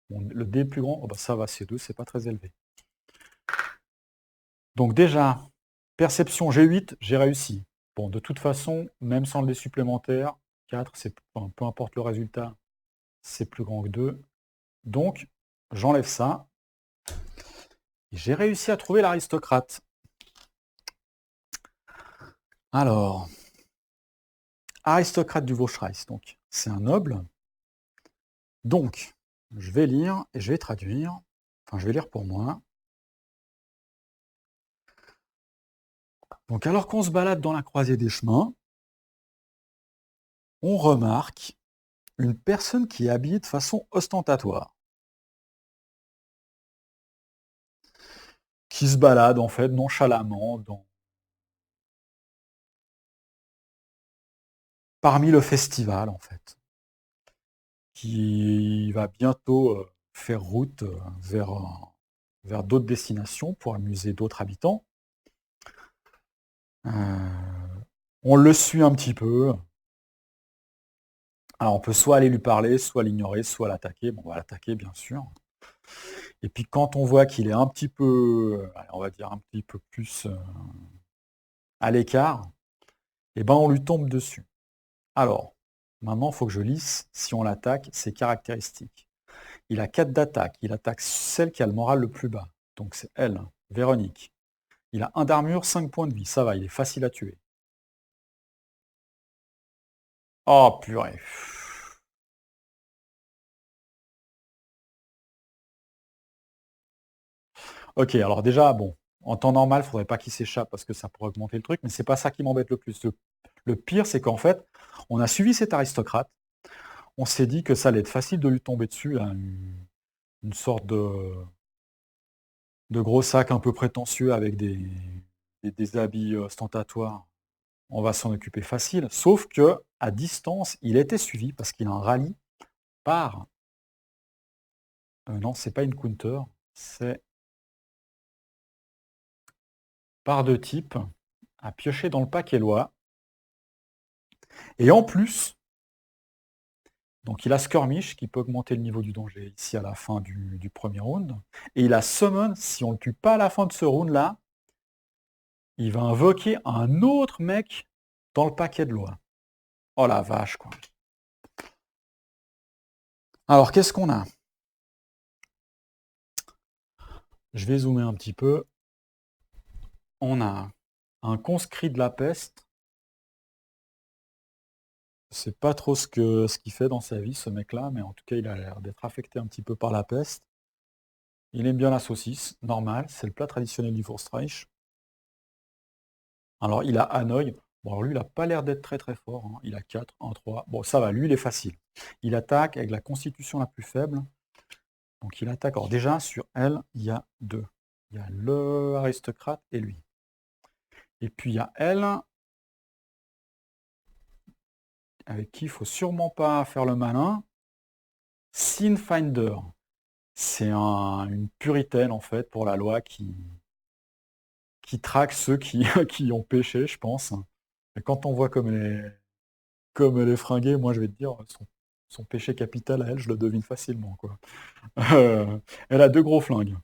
Le dé est plus grand, oh bah ça va, c'est 2, c'est pas très élevé. Donc déjà, perception G8, j'ai réussi. Bon, de toute façon, même sans le dé supplémentaire, 4, peu importe le résultat, c'est plus grand que 2. Donc, j'enlève ça. Et j'ai réussi à trouver l'aristocrate. Alors, aristocrate du Vauchreis, donc c'est un noble. Donc, je vais lire et je vais traduire. Enfin, je vais lire pour moi. Donc, alors qu'on se balade dans la croisée des chemins, on remarque une personne qui est habillée de façon ostentatoire, qui se balade en fait nonchalamment parmi le festival en fait, qui va bientôt faire route vers d'autres destinations pour amuser d'autres habitants. On le suit un petit peu. Alors on peut soit aller lui parler, soit l'ignorer, soit l'attaquer. Bon, on va l'attaquer bien sûr. Et puis quand on voit qu'il est un petit peu, on va dire un petit peu plus à l'écart, et ben on lui tombe dessus. Alors, maintenant il faut que je lisse, si on l'attaque, ses caractéristiques. Il a 4 d'attaque, il attaque celle qui a le moral le plus bas. Donc c'est elle, Véronique. Il a 1 d'armure, 5 points de vie, ça va, il est facile à tuer. Oh purée. Ok, alors déjà, bon, en temps normal, il ne faudrait pas qu'il s'échappe parce que ça pourrait augmenter le truc, mais c'est pas ça qui m'embête le plus. Le pire, c'est qu'en fait, on a suivi cet aristocrate, on s'est dit que ça allait être facile de lui tomber dessus, là, une sorte de gros sac un peu prétentieux avec des habits ostentatoires. On va s'en occuper facile, sauf que à distance, il était suivi parce qu'il a un rallye par... non, c'est pas une counter, c'est par 2 types à piocher dans le paquet loi. Et en plus, donc il a Skirmish qui peut augmenter le niveau du danger ici à la fin du premier round. Et il a Summon, si on ne le tue pas à la fin de ce round-là, il va invoquer un autre mec dans le paquet de loi. Oh la vache, quoi. Alors, qu'est-ce qu'on a? Je vais zoomer un petit peu. On a un conscrit de la peste. Je sais pas trop ce qu'il fait dans sa vie, ce mec-là, mais en tout cas, il a l'air d'être affecté un petit peu par la peste. Il aime bien la saucisse, normal, c'est le plat traditionnel du Forstreich. Alors, il a Hanoï. Bon, alors lui, il n'a pas l'air d'être très très fort. Hein. Il a 4, 1, 3. Bon, ça va, lui, il est facile. Il attaque avec la constitution la plus faible. Donc, il attaque. Alors, déjà, sur elle, il y a 2. Il y a le aristocrate et lui. Et puis il y a elle, avec qui il faut sûrement pas faire le malin. Sin Finder. C'est une puritaine, en fait, pour la loi qui traque ceux qui, qui ont péché, je pense. Et quand on voit comme elle est fringuée, moi, je vais te dire, son péché capital à elle, je le devine facilement, quoi. Elle a deux gros flingues.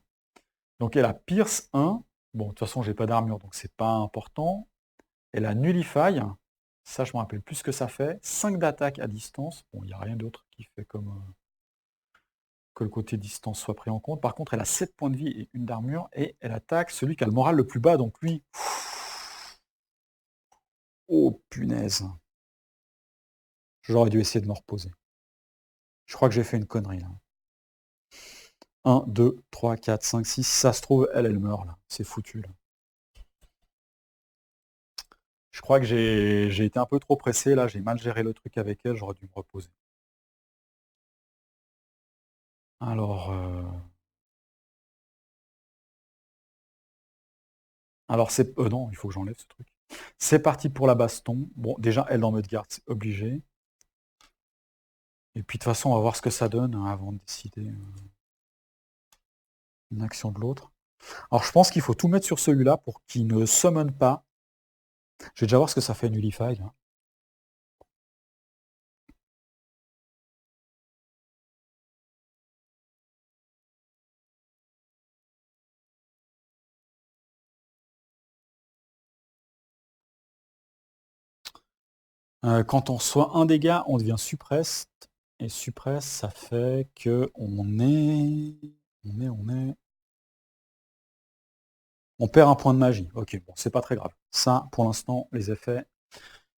Donc, elle a Pierce 1. Bon, de toute façon, j'ai pas d'armure, donc c'est pas important. Elle a Nullify. Ça, je me rappelle plus ce que ça fait. 5 d'attaque à distance. Bon, il n'y a rien d'autre qui fait comme que le côté distance soit pris en compte. Par contre, elle a 7 points de vie et une d'armure, et elle attaque celui qui a le moral le plus bas, donc lui. Oh punaise. J'aurais dû essayer de me reposer. Je crois que j'ai fait une connerie là. 1, 2, 3, 4, 5, 6. Si ça se trouve, elle meurt là. C'est foutu là. Je crois que j'ai été un peu trop pressé là, j'ai mal géré le truc avec elle, j'aurais dû me reposer. Alors, c'est... non, il faut que j'enlève ce truc. C'est parti pour la baston. Bon, déjà, elle en mode garde, c'est obligé. Et puis de toute façon, on va voir ce que ça donne hein, avant de décider une action de l'autre. Alors je pense qu'il faut tout mettre sur celui-là pour qu'il ne summon pas. Je vais déjà voir ce que ça fait Nullify. Là. Quand on reçoit un dégât, on devient suppressed. Et suppress, ça fait que on est. On perd un point de magie. Ok, bon, c'est pas très grave. Ça, pour l'instant, les effets,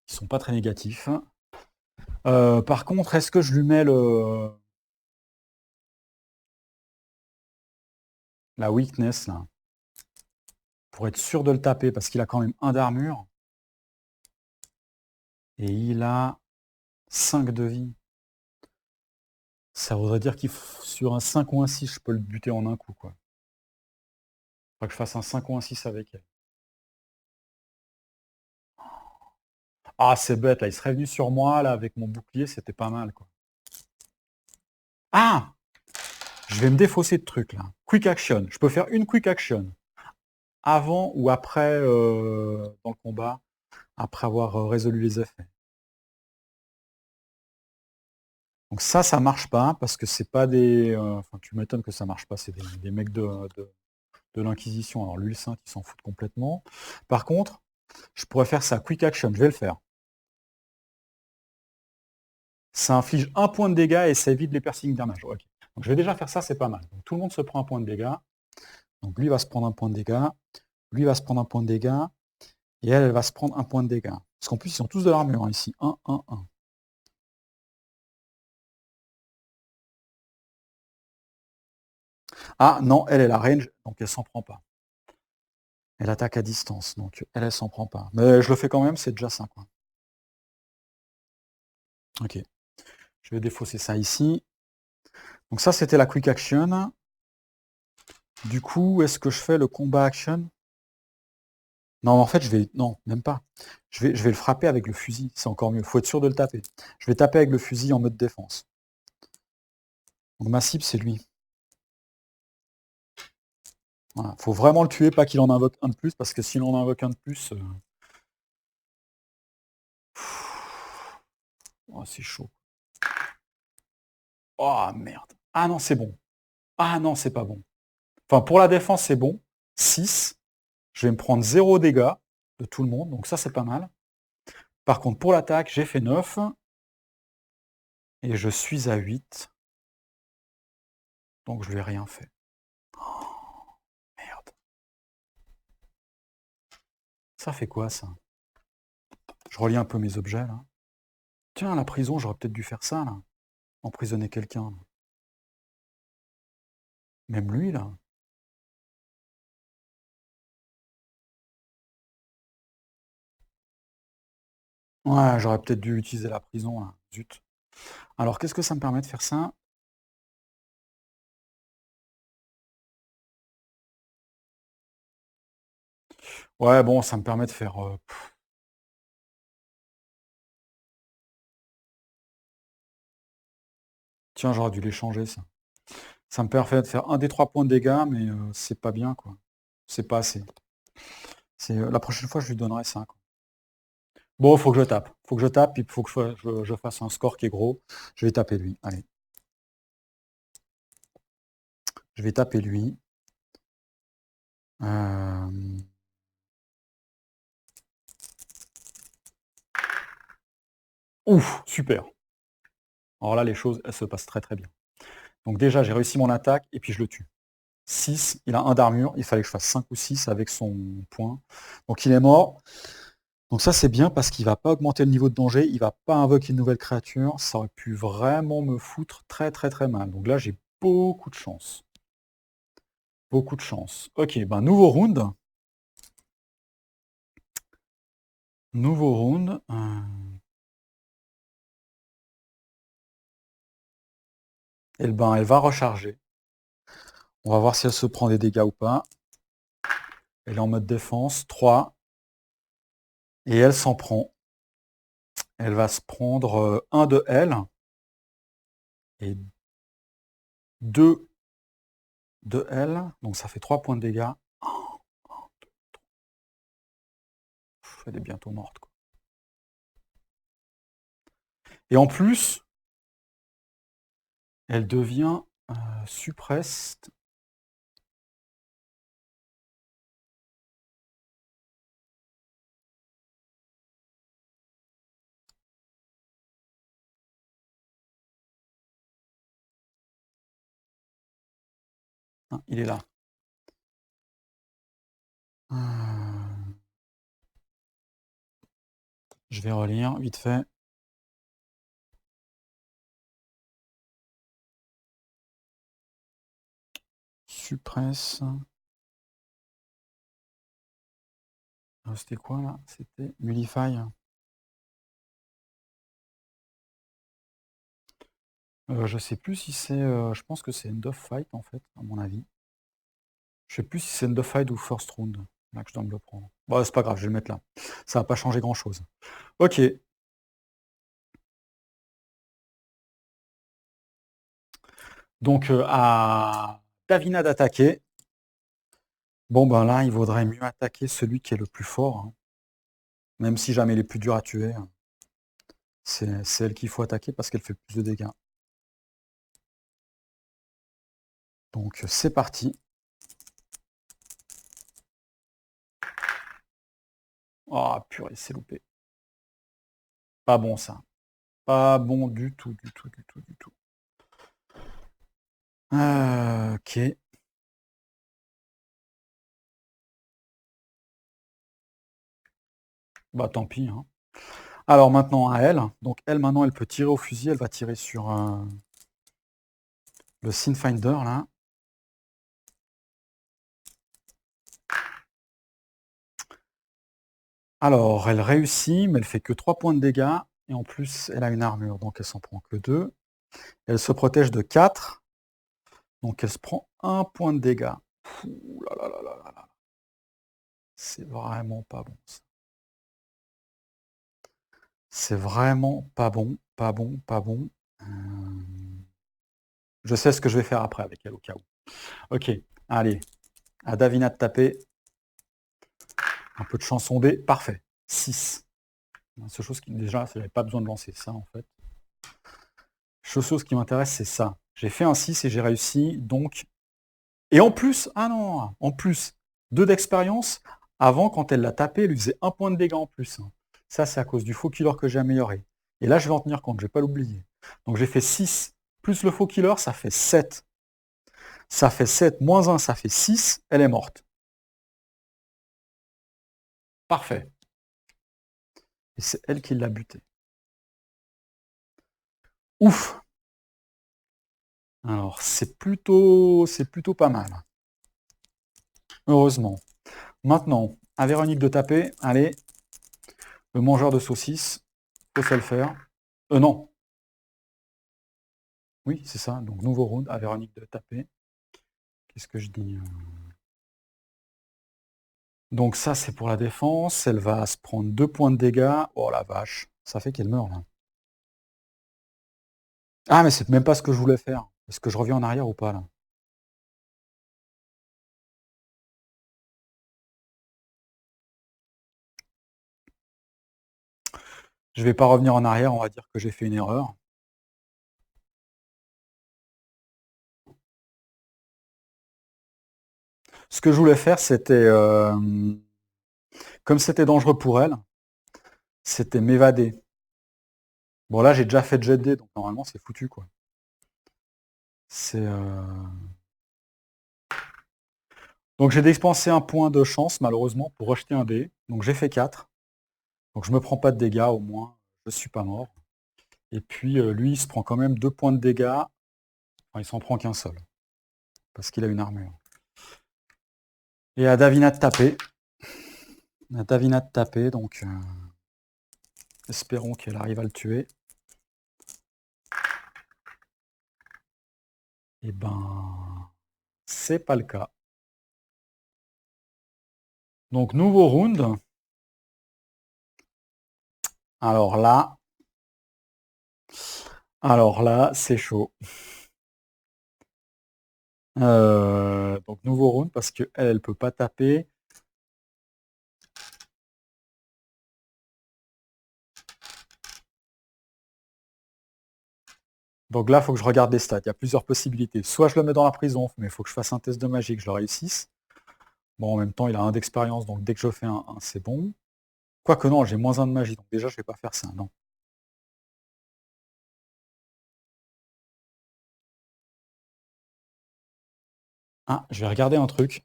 ils sont pas très négatifs. Par contre, est-ce que je lui mets la weakness là, pour être sûr de le taper, parce qu'il a quand même 1 d'armure. Et il a 5 de vie. Ça voudrait dire qu'il sur un 5 ou un 6, je peux le buter en un coup, quoi. Faudrait que je fasse un 5 ou un 6 avec elle. Ah, c'est bête, là, il serait venu sur moi, là, avec mon bouclier, c'était pas mal, quoi. Ah! Je vais me défausser de trucs, là. Quick action. Je peux faire une quick action. Avant ou après, dans le combat, après avoir résolu les effets. Donc ça marche pas, parce que c'est pas des... Enfin, tu m'étonnes que ça marche pas, c'est des mecs de l'Inquisition. Alors lui, le saint, il s'en fout complètement. Par contre, je pourrais faire ça, quick action, je vais le faire. Ça inflige 1 point de dégâts et ça évite les piercing damage. Okay. Donc je vais déjà faire ça, c'est pas mal. Donc, tout le monde se prend un point de dégâts. Donc lui va se prendre un point de dégâts. Lui va se prendre un point de dégâts. Et elle va se prendre un point de dégâts. Parce qu'en plus, ils sont tous de l'armure hein, ici. 1, 1, 1. Ah non, elle a range, donc elle s'en prend pas. Elle attaque à distance, donc elle s'en prend pas. Mais je le fais quand même, c'est déjà ça. Quoi. Ok. Je vais défausser ça ici. Donc ça, c'était la quick action. Du coup, est-ce que je fais le combat action? Non, en fait, je vais... Non, même pas. Je vais le frapper avec le fusil, c'est encore mieux. Il faut être sûr de le taper. Je vais taper avec le fusil en mode défense. Donc ma cible, c'est lui. Voilà. Faut vraiment le tuer, pas qu'il en invoque un de plus, parce que s'il en invoque un de plus... Oh, c'est chaud. Oh, merde. Ah non, c'est bon. Ah non, c'est pas bon. Enfin, pour la défense, c'est bon. 6. Je vais me prendre 0 dégâts de tout le monde, donc ça, c'est pas mal. Par contre, pour l'attaque, j'ai fait 9. Et je suis à 8. Donc je lui ai rien fait. Oh, merde. Ça fait quoi, ça? Je relis un peu mes objets, là. Tiens, la prison, j'aurais peut-être dû faire ça, là. Emprisonner quelqu'un. Même lui, là. Ouais, j'aurais peut-être dû utiliser la prison, là. Zut. Alors, qu'est-ce que ça me permet de faire ça? Ouais, bon, ça me permet de faire... Tiens, j'aurais dû l'échanger, ça. Ça me permet de faire un des 3 points de dégâts, mais c'est pas bien, quoi. C'est pas assez. La prochaine fois, je lui donnerai 5. Bon, faut que je tape. Faut que je tape, puis il faut que je fasse un score qui est gros. Je vais taper lui. Allez. Je vais taper lui. Ouf, super. Alors là, les choses, elles se passent très très bien. Donc déjà, j'ai réussi mon attaque, et puis je le tue. 6, il a 1 d'armure, il fallait que je fasse 5 ou 6 avec son point. Donc il est mort. Donc ça c'est bien parce qu'il va pas augmenter le niveau de danger, il va pas invoquer une nouvelle créature, ça aurait pu vraiment me foutre très très très mal. Donc là j'ai beaucoup de chance. Beaucoup de chance. Ok, ben nouveau round. Nouveau round. Et ben elle va recharger. On va voir si elle se prend des dégâts ou pas. Elle est en mode défense. 3. Et elle s'en prend. Elle va se prendre 1 de elle. Et 2 de elle. Donc ça fait 3 points de dégâts. Elle est bientôt morte, quoi. Et en plus, elle devient suppressed. Ah, il est là. Je vais relire vite fait. Suppresse. C'était quoi là? C'était Nullify. Je sais plus si c'est. Je pense que c'est End of Fight en fait, à mon avis. Je sais plus si c'est End of Fight ou First Round. Là que je dois me le prendre. Bon, c'est pas grave, je vais le mettre là. Ça va pas changer grand chose. Ok. Donc à Davina d'attaquer. Bon ben là, il vaudrait mieux attaquer celui qui est le plus fort, hein. Même si jamais il est plus dur à tuer. C'est elle qu'il faut attaquer parce qu'elle fait plus de dégâts. Donc c'est parti. Oh purée, c'est loupé. Pas bon ça. Pas bon du tout, du tout, du tout, du tout. Ok. Bah tant pis, hein. Alors maintenant à elle. Donc elle maintenant elle peut tirer au fusil. Elle va tirer sur le Sinfinder là. Alors elle réussit, mais elle fait que 3 points de dégâts. Et en plus elle a une armure, donc elle s'en prend que 2. Elle se protège de 4. Donc elle se prend 1 point de dégâts. Ouh là là là là là là. C'est vraiment pas bon ça. C'est vraiment pas bon, pas bon, pas bon. Je sais ce que je vais faire après avec elle au cas où. Ok, allez, à Davina de taper. Un peu de chanson D, parfait. 6. C'est chose qui, déjà, j'avais pas besoin de lancer ça en fait. Chose qui m'intéresse, c'est ça. J'ai fait un 6 et j'ai réussi, donc. Et en plus, ah non, en plus, 2 d'expérience. Avant, quand elle l'a tapé, elle lui faisait 1 point de dégâts en plus. Ça, c'est à cause du faux killer que j'ai amélioré. Et là, je vais en tenir compte, je vais pas l'oublier. Donc j'ai fait 6 plus le faux killer, ça fait 7. Ça fait 7 moins 1, ça fait 6. Elle est morte. Parfait. Et c'est elle qui l'a buté. Ouf. Alors, c'est plutôt pas mal. Heureusement. Maintenant, à Véronique de taper. Allez, le mangeur de saucisses. Faut se le faire. Non. Oui, c'est ça. Donc, nouveau round à Véronique de taper. Qu'est-ce que je dis? Donc ça, c'est pour la défense. Elle va se prendre 2 points de dégâts. Oh la vache, ça fait qu'elle meurt là. Ah mais c'est même pas ce que je voulais faire. Est-ce que je reviens en arrière ou pas là? Je vais pas revenir en arrière, on va dire que j'ai fait une erreur. Ce que je voulais faire, c'était, comme c'était dangereux pour elle, c'était m'évader. Bon là, j'ai déjà fait jet D, donc normalement c'est foutu quoi. C'est, donc j'ai dépensé un point de chance malheureusement pour rejeter un dé. Donc j'ai fait 4. Donc je me prends pas de dégâts au moins, je suis pas mort. Et puis lui, il se prend quand même 2 points de dégâts. Enfin, il s'en prend qu'un seul. Parce qu'il a une armure. Et à Davina de taper. À Davina de taper, donc espérons qu'elle arrive à le tuer. Et ben, c'est pas le cas. Donc nouveau round. Alors là, c'est chaud. Donc nouveau round parce qu'elle, elle peut pas taper. Donc là, il faut que je regarde les stats. Il y a plusieurs possibilités. Soit je le mets dans la prison, mais il faut que je fasse un test de magie, que je le réussisse. Bon, en même temps, il a 1 d'expérience, donc dès que je fais un 1, c'est bon. Quoique non, j'ai -1 de magie, donc déjà, je vais pas faire ça, non. Ah, je vais regarder un truc.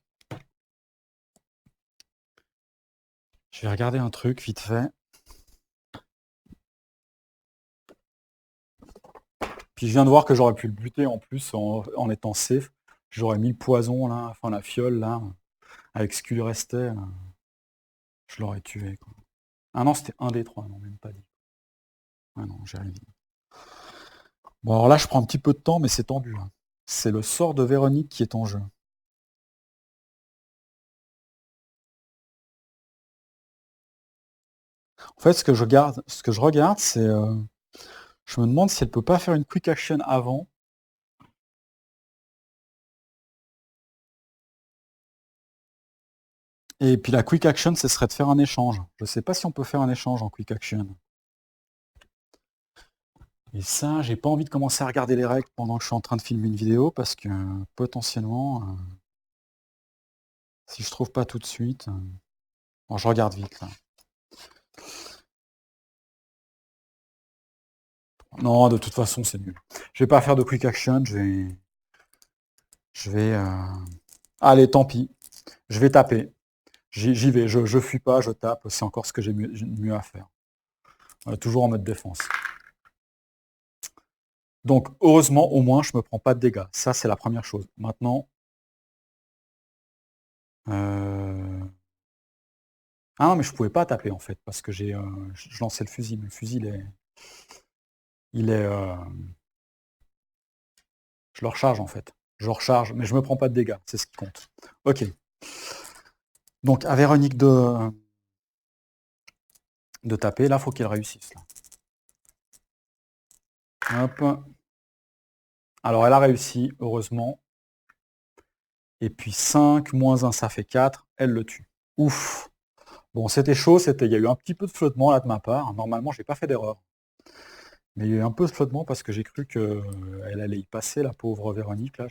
Je vais regarder un truc vite fait. Puis je viens de voir que j'aurais pu le buter en plus en étant safe. J'aurais mis le poison là, enfin la fiole là, avec ce qui lui restait. Je l'aurais tué, quoi. Ah non, c'était 1 des 3, non, même pas dit. Ah non, j'ai rien dit. Bon, alors là, je prends un petit peu de temps, mais c'est tendu, hein. C'est le sort de Véronique qui est en jeu. En fait, ce que je regarde, c'est, je me demande si elle peut pas faire une quick action avant. Et puis la quick action, ce serait de faire un échange. Je sais pas si on peut faire un échange en quick action. Et ça, j'ai pas envie de commencer à regarder les règles pendant que je suis en train de filmer une vidéo parce que potentiellement, si je trouve pas tout de suite. Bon, je regarde vite là. Non, de toute façon, c'est nul. Je vais pas faire de quick action, je vais. Allez, tant pis. Je vais taper. J'y vais. Je fuis pas, je tape. C'est encore ce que j'ai mieux à faire. Toujours en mode défense. Donc, heureusement, au moins, je me prends pas de dégâts. Ça, c'est la première chose. Maintenant. Ah non, mais je pouvais pas taper en fait, parce que je lançais le fusil, mais le fusil, il est, je le recharge en fait. Je le recharge, mais je me prends pas de dégâts, c'est ce qui compte. Ok. Donc à Véronique de taper, là, faut qu'elle réussisse. Là. Hop. Alors elle a réussi, heureusement. Et puis 5 moins 1, ça fait 4. Elle le tue. Ouf. Bon, c'était chaud, il y a eu un petit peu de flottement là de ma part. Normalement, j'ai pas fait d'erreur. Mais il y a eu un peu de flottement parce que j'ai cru qu'elle allait y passer, la pauvre Véronique. Là,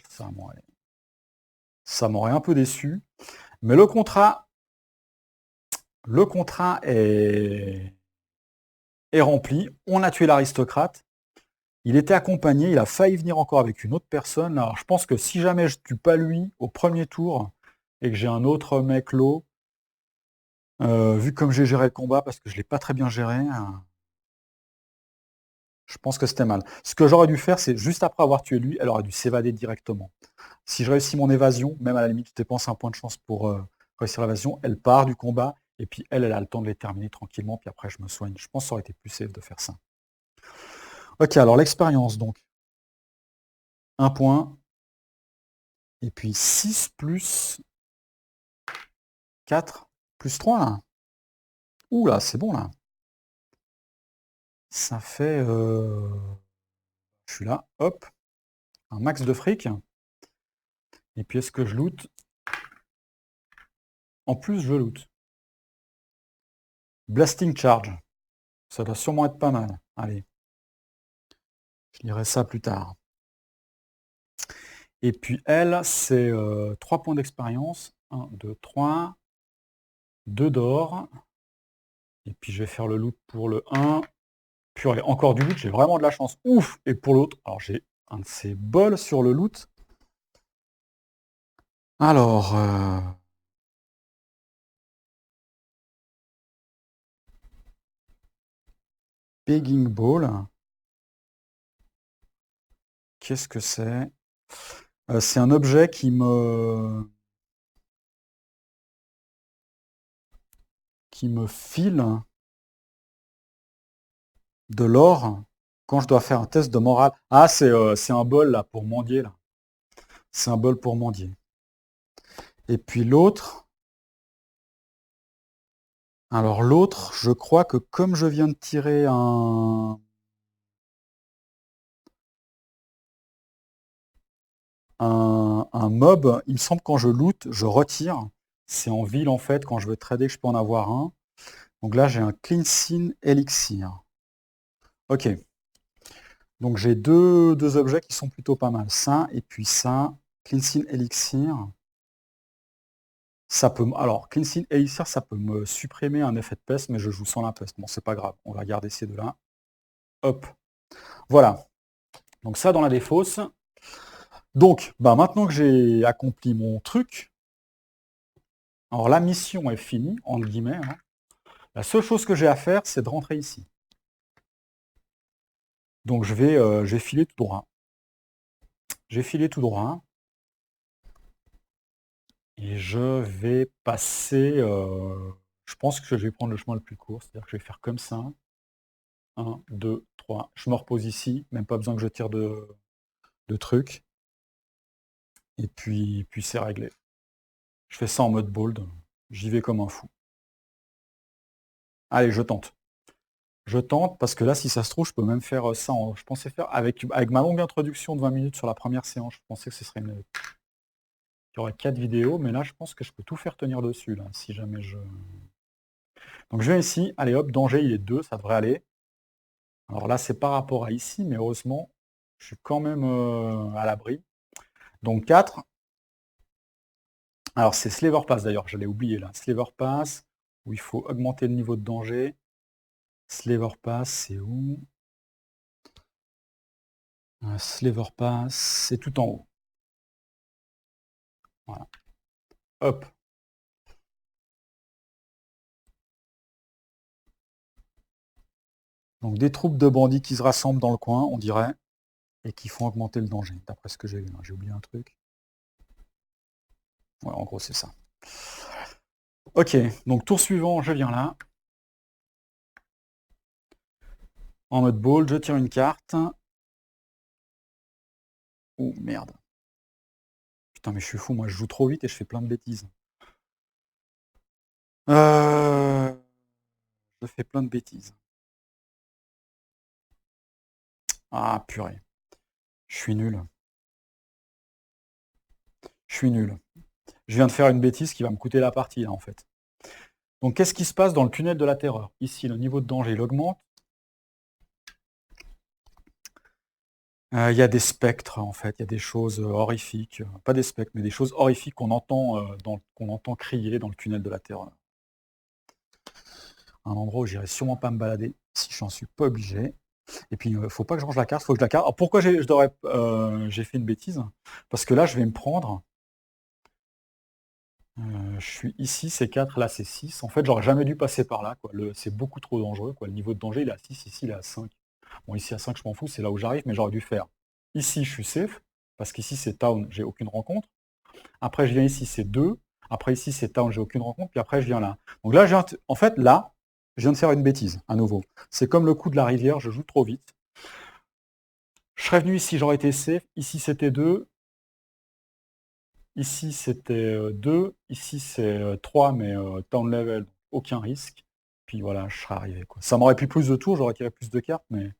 ça m'aurait un peu déçu. Mais le contrat est rempli. On a tué l'aristocrate. Il était accompagné, il a failli venir encore avec une autre personne. Alors je pense que si jamais je tue pas lui au premier tour et que j'ai un autre mec low, vu comme j'ai géré le combat, parce que je l'ai pas très bien géré, je pense que c'était mal. Ce que j'aurais dû faire, c'est juste après avoir tué lui, elle aurait dû s'évader directement. Si je réussis mon évasion, même à la limite, je dépense un point de chance pour réussir l'évasion, elle part du combat, et puis elle a le temps de les terminer tranquillement, puis après je me soigne. Je pense que ça aurait été plus safe de faire ça. Ok, alors l'expérience, donc. 1 point. Et puis 6 plus 4. Plus 3 là. Ouh là, c'est bon là. Ça fait... je suis là, hop, un max de fric. Et puis est-ce que je loot? En plus, je loot. Blasting Charge. Ça doit sûrement être pas mal. Allez. Je lirai ça plus tard. Et puis elle, c'est 3 points d'expérience. 1, 2, 3. 2 d'or. Et puis je vais faire le loot pour le 1. Purée, encore du loot, j'ai vraiment de la chance. Ouf! Et pour l'autre, alors j'ai un de ces bols sur le loot. Alors... Begging Ball. Qu'est-ce que c'est? C'est un objet qui me file de l'or quand je dois faire un test de morale. Ah, c'est un bol là pour mendier là. C'est un bol pour mendier. Et puis l'autre. Alors l'autre, je crois que comme je viens de tirer un mob, il me semble que quand je loot, je retire. C'est en ville en fait, quand je veux trader, je peux en avoir un. Donc là, j'ai un Cleansing Elixir. Ok. Donc j'ai deux objets qui sont plutôt pas mal. Ça et puis ça. Cleansing Elixir. Ça peut. Alors, Cleansing Elixir, ça peut me supprimer un effet de peste, mais je joue sans la peste. Bon, c'est pas grave. On va garder ces deux-là. Hop. Voilà. Donc ça dans la défausse. Donc, bah maintenant que j'ai accompli mon truc, alors la mission est finie, entre guillemets. Hein. La seule chose que j'ai à faire, c'est de rentrer ici. Donc je vais filer tout droit. J'ai filé tout droit. Et je vais passer... je pense que je vais prendre le chemin le plus court, c'est-à-dire que je vais faire comme ça. 1, 2, 3. Je me repose ici, même pas besoin que je tire de trucs. Et puis c'est réglé. Je fais ça en mode bold. J'y vais comme un fou. Allez, je tente. Je tente parce que là, si ça se trouve, je peux même faire ça. Je pensais faire avec ma longue introduction de 20 minutes sur la première séance. Je pensais que ce serait une... Il y aurait 4 vidéos, mais là, je pense que je peux tout faire tenir dessus, là, si jamais je... Donc je viens ici. Allez, hop, danger, il est 2, ça devrait aller. Alors là, c'est par rapport à ici, mais heureusement, je suis quand même à l'abri. Donc 4. Alors c'est Slaver Pass d'ailleurs, j'allais oublier là. Slaver Pass, où il faut augmenter le niveau de danger. Slaver Pass, c'est où? Slaver Pass, c'est tout en haut. Voilà. Hop. Donc des troupes de bandits qui se rassemblent dans le coin, on dirait, et qui font augmenter le danger, d'après ce que j'ai vu. J'ai oublié un truc. Ouais, en gros, c'est ça. Ok, donc tour suivant, je viens là. En mode bold, je tire une carte. Oh merde. Putain, mais je suis fou, moi je joue trop vite et je fais plein de bêtises. Je fais plein de bêtises. Ah, purée. Je suis nul. Je suis nul. Je viens de faire une bêtise qui va me coûter la partie, là, en fait. Donc, qu'est-ce qui se passe dans le tunnel de la terreur? Ici, le niveau de danger, il augmente. Il y a des spectres, en fait. Il y a des choses horrifiques. Pas des spectres, mais des choses horrifiques qu'on entend crier dans le tunnel de la terreur. Un endroit où j'irai sûrement pas me balader si je n'en suis pas obligé. Et puis, il faut pas que je range la carte, il faut que je la carte. Alors, pourquoi j'ai fait une bêtise? Parce que là, je vais me prendre... je suis ici, c'est 4, là c'est 6. En fait, j'aurais jamais dû passer par là. C'est beaucoup trop dangereux. Le niveau de danger, il est à 6, ici, il est à 5. Bon, ici à 5, je m'en fous, c'est là où j'arrive, mais j'aurais dû faire. Ici, je suis safe, parce qu'ici, c'est town, j'ai aucune rencontre. Après, je viens ici, c'est 2. Après, ici, c'est town, j'ai aucune rencontre. Puis après, je viens là. Donc là, en fait, là, je viens de faire une bêtise, à nouveau. C'est comme le coup de la rivière, je joue trop vite. Je serais venu ici, j'aurais été safe. Ici, c'était 2. Ici, c'était 2. Ici, c'est 3, mais town level, aucun risque. Puis voilà, je serais arrivé, quoi. Ça m'aurait pris plus de tours, j'aurais tiré plus de cartes, mais...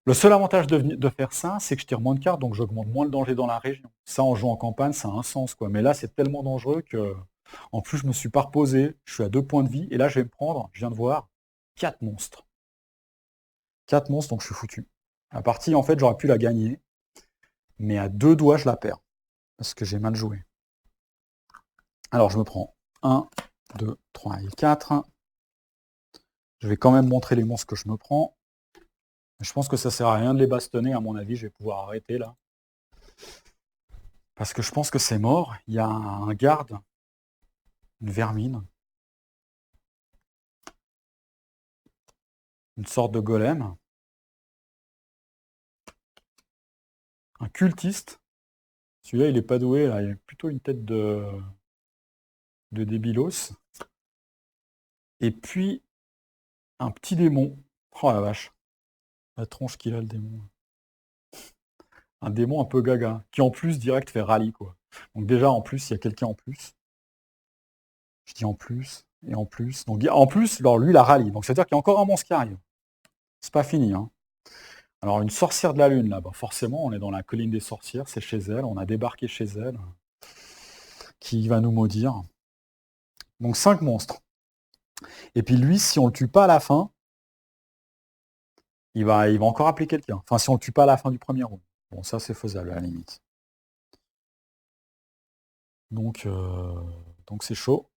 Le seul avantage de faire ça, c'est que je tire moins de cartes, donc j'augmente moins le danger dans la région. Ça, en jouant en campagne, ça a un sens, quoi. Mais là, c'est tellement dangereux que... En plus, je me suis pas reposé, je suis à 2 points de vie, et là, je vais me prendre, je viens de voir, 4 monstres. 4 monstres, donc je suis foutu. La partie, en fait, j'aurais pu la gagner, mais à 2 doigts, je la perds, parce que j'ai mal joué. Alors, je me prends 1, 2, 3 et 4. Je vais quand même montrer les monstres que je me prends. Je pense que ça sert à rien de les bastonner, à mon avis, je vais pouvoir arrêter, là. Parce que je pense que c'est mort. Il y a un garde, une vermine, une sorte de golem, un cultiste. Celui-là, il est pas doué, là. Il a plutôt une tête de débilos. Et puis, un petit démon. Oh la vache. La tronche qu'il a, le démon. Un démon un peu gaga, qui en plus, direct, fait rallye, quoi. Donc déjà, en plus, il y a quelqu'un en plus. Je dis en plus, et en plus. Donc en plus, alors, lui, il a rallye. Donc c'est-à-dire qu'il y a encore un monstre qui arrive. C'est pas fini, hein. Alors, une sorcière de la lune, là, bah, forcément, on est dans la colline des sorcières, c'est chez elle, on a débarqué chez elle. Qui va nous maudire. Donc 5 monstres. Et puis lui, si on le tue pas à la fin, il va encore appeler quelqu'un. Enfin, si on le tue pas à la fin du premier round. Bon, ça, c'est faisable, à la limite. Donc c'est chaud.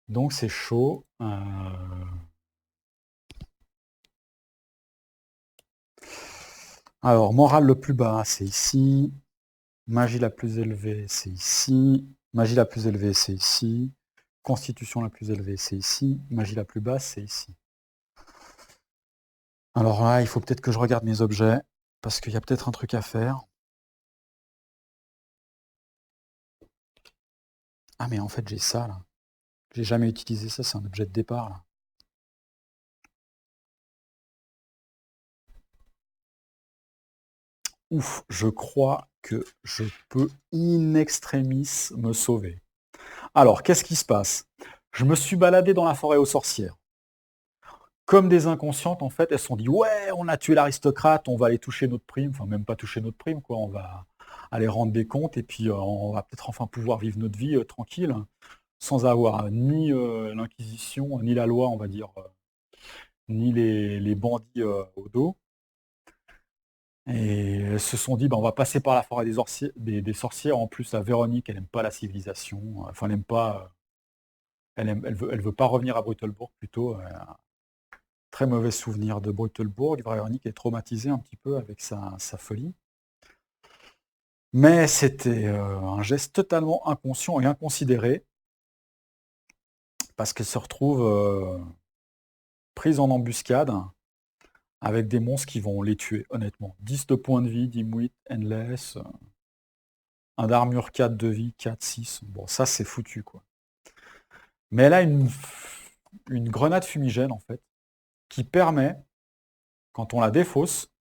Donc c'est chaud. Alors, morale le plus bas, c'est ici. Magie la plus élevée, c'est ici. Magie la plus élevée, c'est ici. Constitution la plus élevée, c'est ici. Magie la plus basse, c'est ici. Alors là, il faut peut-être que je regarde mes objets, parce qu'il y a peut-être un truc à faire. Ah mais en fait j'ai ça là. J'ai jamais utilisé ça, c'est un objet de départ là. Ouf, je crois que je peux in extremis me sauver. Alors, qu'est-ce qui se passe? Je me suis baladé dans la forêt aux sorcières. Comme des inconscientes, en fait, elles se sont dit ouais, on a tué l'aristocrate, on va aller toucher notre prime, enfin même pas toucher notre prime, quoi, on va aller rendre des comptes et puis on va peut-être enfin pouvoir vivre notre vie tranquille, sans avoir ni l'Inquisition, ni la loi, on va dire, ni les bandits au dos. Et elles se sont dit, bah, on va passer par la forêt des sorcières. En plus, la Véronique, elle n'aime pas la civilisation. Enfin, elle n'aime pas. Elle veut pas revenir à Brutelbourg, plutôt. Très mauvais souvenir de Brutelbourg. Véronique est traumatisée un petit peu avec sa folie. Mais c'était un geste totalement inconscient et inconsidéré. Parce qu'elle se retrouve prise en embuscade avec des monstres qui vont les tuer, honnêtement. 10 de points de vie, 10 muit, endless. Un d'armure 4 de vie, 4, 6. Bon, ça, c'est foutu, quoi. Mais elle a une grenade fumigène, en fait, qui permet, quand on la défausse,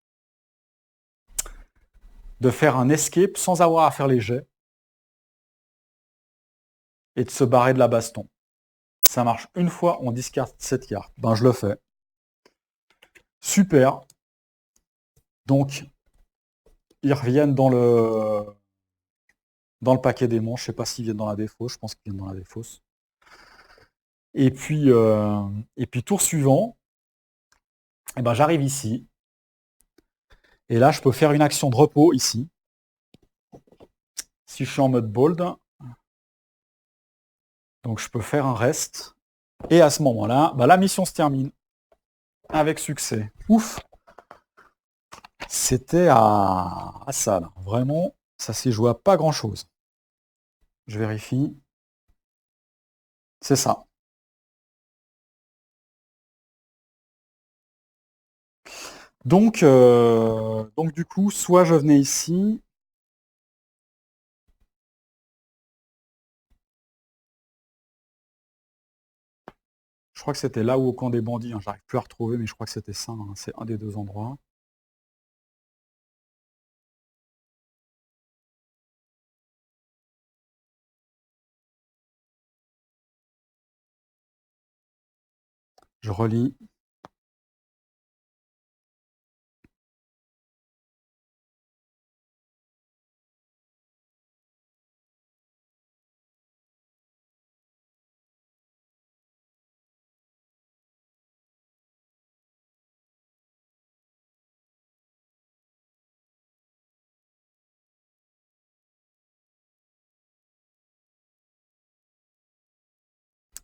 de faire un escape sans avoir à faire les jets et de se barrer de la baston. Ça marche une fois, on discarte cette carte. Ben, je le fais. Super. Donc, ils reviennent dans le paquet des manches. Je sais pas s'ils viennent dans la défausse. Je pense qu'ils viennent dans la défausse. Et puis tour suivant, eh ben, j'arrive ici. Et là, je peux faire une action de repos ici. Si je suis en mode bold, donc je peux faire un rest. Et à ce moment-là, bah, la mission se termine avec succès. Ouf. C'était à ça, là. Vraiment, ça s'est joué à pas grand-chose. Je vérifie. C'est ça. Donc du coup, soit je venais ici. Je crois que c'était là où au camp des bandits, hein, j'arrive plus à retrouver, mais je crois que c'était ça, hein, c'est un des deux endroits. Je relis.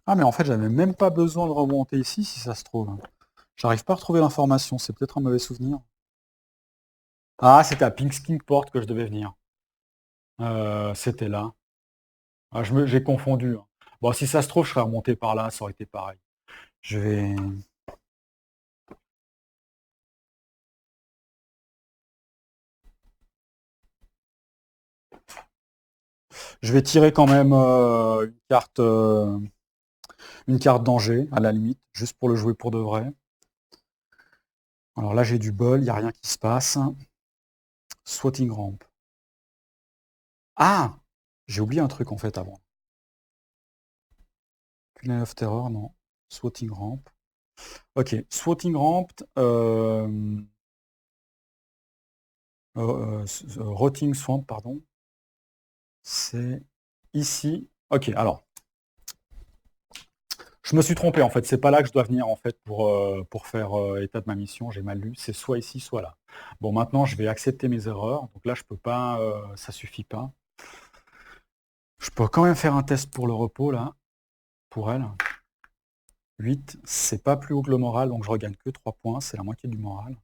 Ah, mais en fait, j'avais même pas besoin de remonter ici, si ça se trouve. J'arrive pas à retrouver l'information, c'est peut-être un mauvais souvenir. Ah, c'était à Kingsport que je devais venir. C'était là. Ah, j'ai confondu, hein. Bon, si ça se trouve, je serais remonté par là, ça aurait été pareil. Je vais... Je vais tirer quand même une carte danger, à la limite, juste pour le jouer pour de vrai. Alors là, j'ai du bol, il n'y a rien qui se passe. Swatting ramp. Ah! J'ai oublié un truc en fait avant. Cunning of Terror, non. Swatting ramp. Ok, Swatting ramp, Rotting Swamp, pardon. C'est ici. Ok, alors. Je me suis trompé en fait, c'est pas là que je dois venir en fait pour faire état de ma mission, j'ai mal lu, c'est soit ici, soit là. Bon, maintenant je vais accepter mes erreurs, donc là je peux pas, ça suffit pas. Je peux quand même faire un test pour le repos là, pour elle. 8, c'est pas plus haut que le moral, donc je regagne que 3 points, c'est la moitié du moral.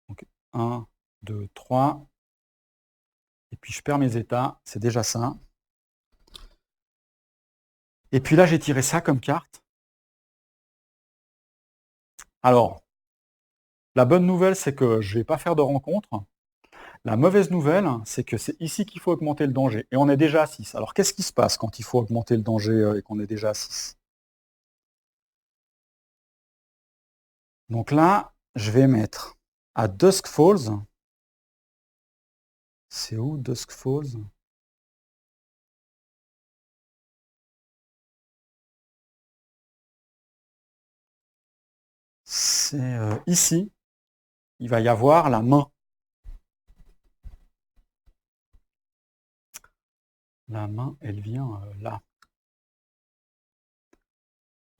Donc 1, 2, 3. Et puis je perds mes états, c'est déjà ça. Et puis là j'ai tiré ça comme carte. Alors, la bonne nouvelle c'est que je vais pas faire de rencontre. La mauvaise nouvelle, c'est que c'est ici qu'il faut augmenter le danger. Et on est déjà à 6. Alors qu'est-ce qui se passe quand il faut augmenter le danger et qu'on est déjà à 6? Donc là, je vais mettre à Dusk Falls. C'est où Dusk Falls? C'est ici. Il va y avoir la main. La main, elle vient là.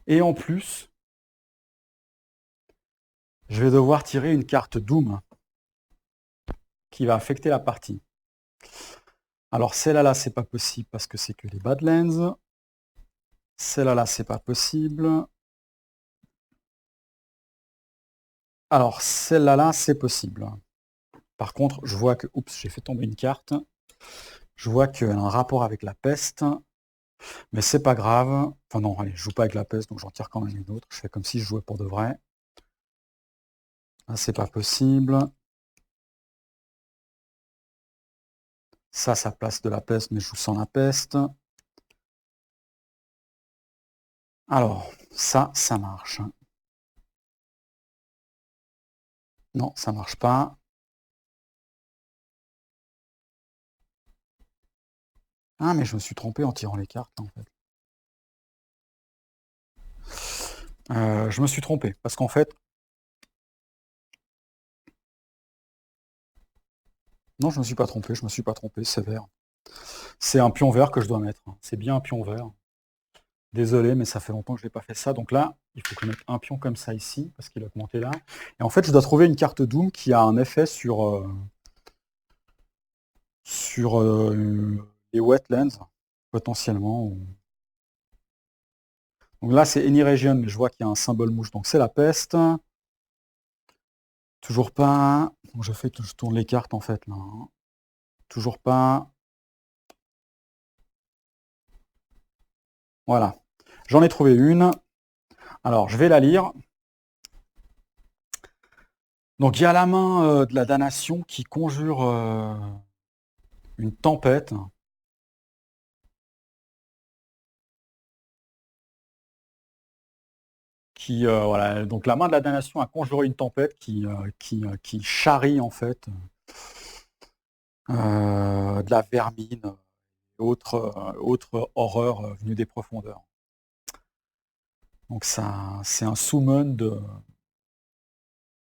Et en plus, je vais devoir tirer une carte Doom qui va affecter la partie. Alors celle-là, là, c'est pas possible parce que c'est que les Badlands. Celle-là, là, c'est pas possible. Alors celle-là, là, c'est possible. Par contre, je vois que... Oups, j'ai fait tomber une carte. Je vois qu'elle a un rapport avec la peste. Mais c'est pas grave. Enfin non, allez, je joue pas avec la peste, donc j'en tire quand même une autre. Je fais comme si je jouais pour de vrai. Là, c'est pas possible. Ça place de la peste, mais je joue sans la peste. Alors, ça marche. Non, ça marche pas. Ah, mais je me suis trompé en tirant les cartes, en fait. Je me suis trompé, parce qu'en fait... Non, je me suis pas trompé, c'est vert. C'est un pion vert que je dois mettre. C'est bien un pion vert. Désolé, mais ça fait longtemps que je n'ai pas fait ça. Donc là, il faut que je mette un pion comme ça ici, parce qu'il a augmenté là. Et en fait, je dois trouver une carte Doom qui a un effet sur les wetlands, potentiellement. Donc là, c'est Any Region, mais je vois qu'il y a un symbole mouche, donc c'est la peste. Toujours pas. Donc je fais que je tourne les cartes, en fait, là. Toujours pas. Voilà. J'en ai trouvé une. Alors, je vais la lire. Donc, il y a la main de la damnation qui conjure une tempête. Voilà, donc la main de la damnation a conjuré une tempête qui charrie en fait de la vermine, autre horreur venue des profondeurs. Donc ça, c'est un summon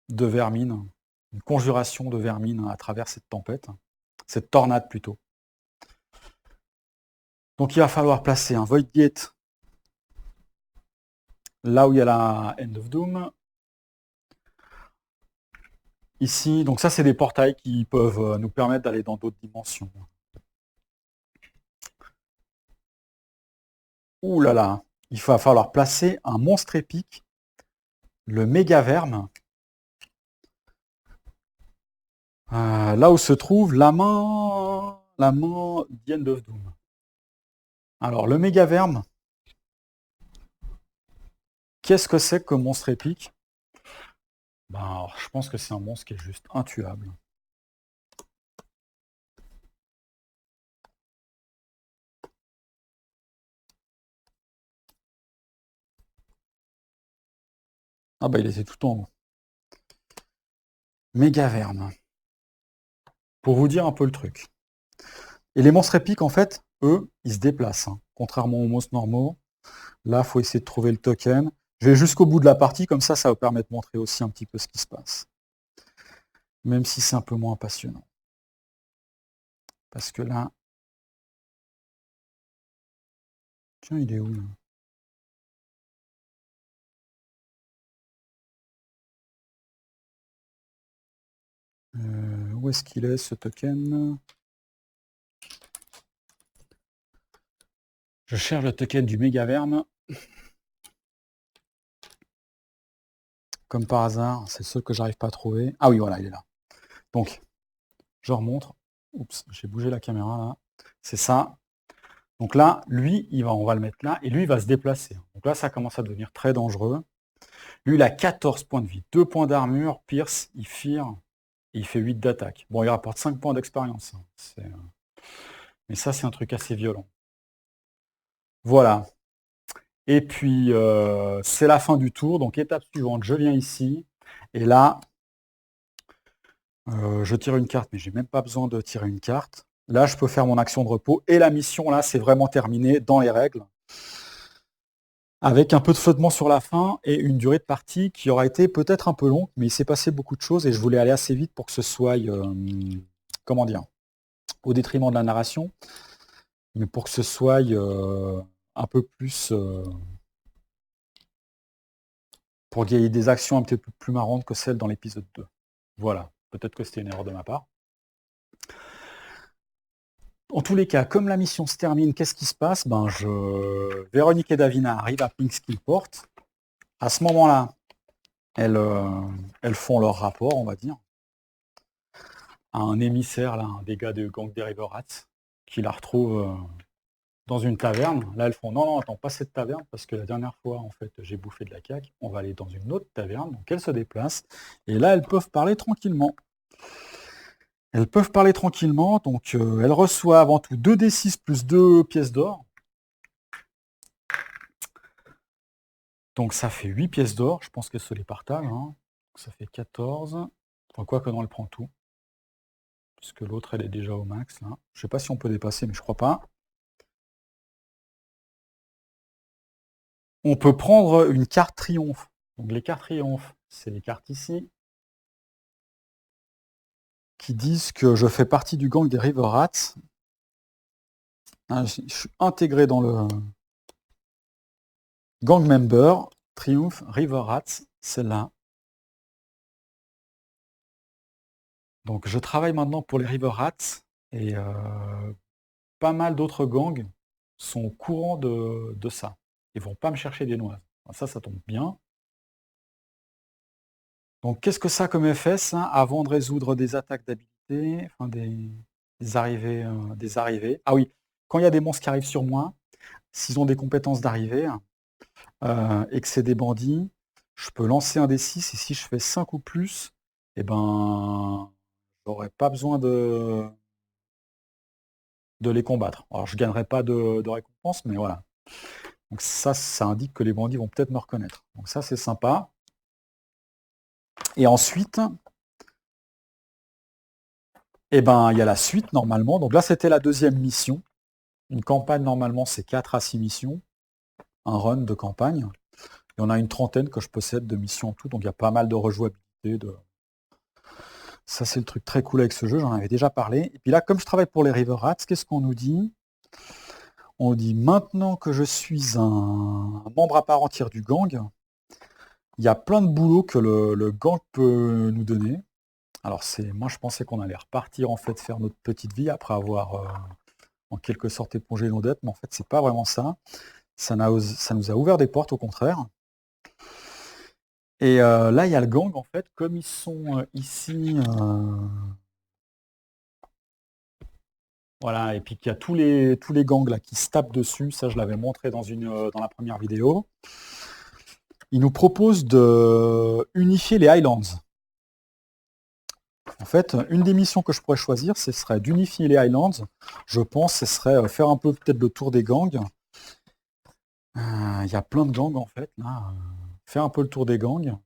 de vermine, une conjuration de vermine à travers cette tempête, cette tornade plutôt. Donc il va falloir placer un Void Gate là où il y a la End of Doom. Ici, donc ça c'est des portails qui peuvent nous permettre d'aller dans d'autres dimensions. Ouh là là, il va falloir placer un monstre épique, le méga verme, là où se trouve la main The End of Doom. Alors le méga verme, qu'est-ce que c'est que monstre épique? Ben, alors, je pense que c'est un monstre qui est juste intuable. Ah bah il était tout en haut. Méga verme. Pour vous dire un peu le truc. Et les monstres épiques, en fait, eux, ils se déplacent. Hein. Contrairement aux monstres normaux. Là, il faut essayer de trouver le token. Je vais jusqu'au bout de la partie, comme ça va permettre de montrer aussi un petit peu ce qui se passe. Même si c'est un peu moins passionnant. Parce que là... Tiens, il est où là où est-ce qu'il est, ce token? Je cherche le token du méga verme. Comme par hasard, c'est le seul que j'arrive pas à trouver. Ah oui, voilà, il est là. Donc, je remontre. Oups, j'ai bougé la caméra là. C'est ça. Donc là, lui, on va le mettre là, et lui, il va se déplacer. Donc là, ça commence à devenir très dangereux. Lui, il a 14 points de vie, 2 points d'armure, pierce, il fire, et il fait 8 d'attaque. Bon, il rapporte 5 points d'expérience. Hein. Mais ça, c'est un truc assez violent. Voilà. Et puis, c'est la fin du tour. Donc, étape suivante, je viens ici. Et là, je tire une carte, mais j'ai même pas besoin de tirer une carte. Là, je peux faire mon action de repos. Et la mission, là, c'est vraiment terminé dans les règles. Avec un peu de flottement sur la fin et une durée de partie qui aura été peut-être un peu longue, mais il s'est passé beaucoup de choses et je voulais aller assez vite pour que ce soit, comment dire, au détriment de la narration, mais pour que ce soit un peu plus, pour qu'il y ait des actions un petit peu plus marrantes que celles dans l'épisode 2. Voilà, peut-être que c'était une erreur de ma part. En tous les cas, comme la mission se termine, qu'est-ce qui se passe? Véronique et Davina arrivent à Kingsport. À ce moment-là, elles font leur rapport, on va dire, à un émissaire, là, un des gars de gang des River Rats, qui la retrouve dans une taverne. Là, elles font non, non, attends, pas cette taverne, parce que la dernière fois, en fait, j'ai bouffé de la caque. On va aller dans une autre taverne. Donc, elles se déplacent. Et là, elles peuvent parler tranquillement. Elles peuvent parler tranquillement. Donc, elles reçoivent avant tout 2d6 plus 2 pièces d'or. Donc, ça fait 8 pièces d'or. Je pense qu'elles se les partagent. Hein. Ça fait 14. Enfin, quoi que non, elle prend tout. Puisque l'autre, elle est déjà au max. Là. Je ne sais pas si on peut dépasser, mais je crois pas. On peut prendre une carte triomphe. Donc les cartes triomphe, c'est les cartes ici qui disent que je fais partie du gang des River Rats. Je suis intégré dans le gang member, Triomphe, River Rats, celle-là. Donc je travaille maintenant pour les River Rats et pas mal d'autres gangs sont au courant de ça. Ils vont pas me chercher des noises. Ça tombe bien. Donc qu'est-ce que ça a comme effet, ça, avant de résoudre des attaques d'habilité, enfin des arrivées. Ah oui, quand il y a des monstres qui arrivent sur moi, s'ils ont des compétences d'arrivée, et que c'est des bandits, je peux lancer un D6 et si je fais 5 ou plus, eh ben j'aurais pas besoin de les combattre. Alors je gagnerai pas de récompense, mais voilà. Donc ça indique que les bandits vont peut-être me reconnaître. Donc ça c'est sympa. Et ensuite, eh ben il y a la suite normalement. Donc là c'était la deuxième mission. Une campagne normalement c'est 4 à 6 missions. Un run de campagne. Il y en a une trentaine que je possède de missions en tout, donc il y a pas mal de rejouabilité. Ça, c'est le truc très cool avec ce jeu, j'en avais déjà parlé. Et puis là, comme je travaille pour les River Rats, qu'est-ce qu'on nous dit? On dit maintenant que je suis un membre à part entière du gang, il y a plein de boulot que le gang peut nous donner. Alors moi je pensais qu'on allait repartir en fait faire notre petite vie après avoir en quelque sorte épongé nos dettes, mais en fait c'est pas vraiment ça. Ça nous a ouvert des portes au contraire. Et là il y a le gang en fait, comme ils sont ici, voilà, et puis qu'il y a tous les gangs là qui se tapent dessus, ça je l'avais montré dans la première vidéo. Ils nous proposent de unifier les Highlands. En fait, une des missions que je pourrais choisir, ce serait d'unifier les Highlands. Je pense ce serait faire un peu peut-être le tour des gangs. Il y a plein de gangs en fait, là. Faire un peu le tour des gangs.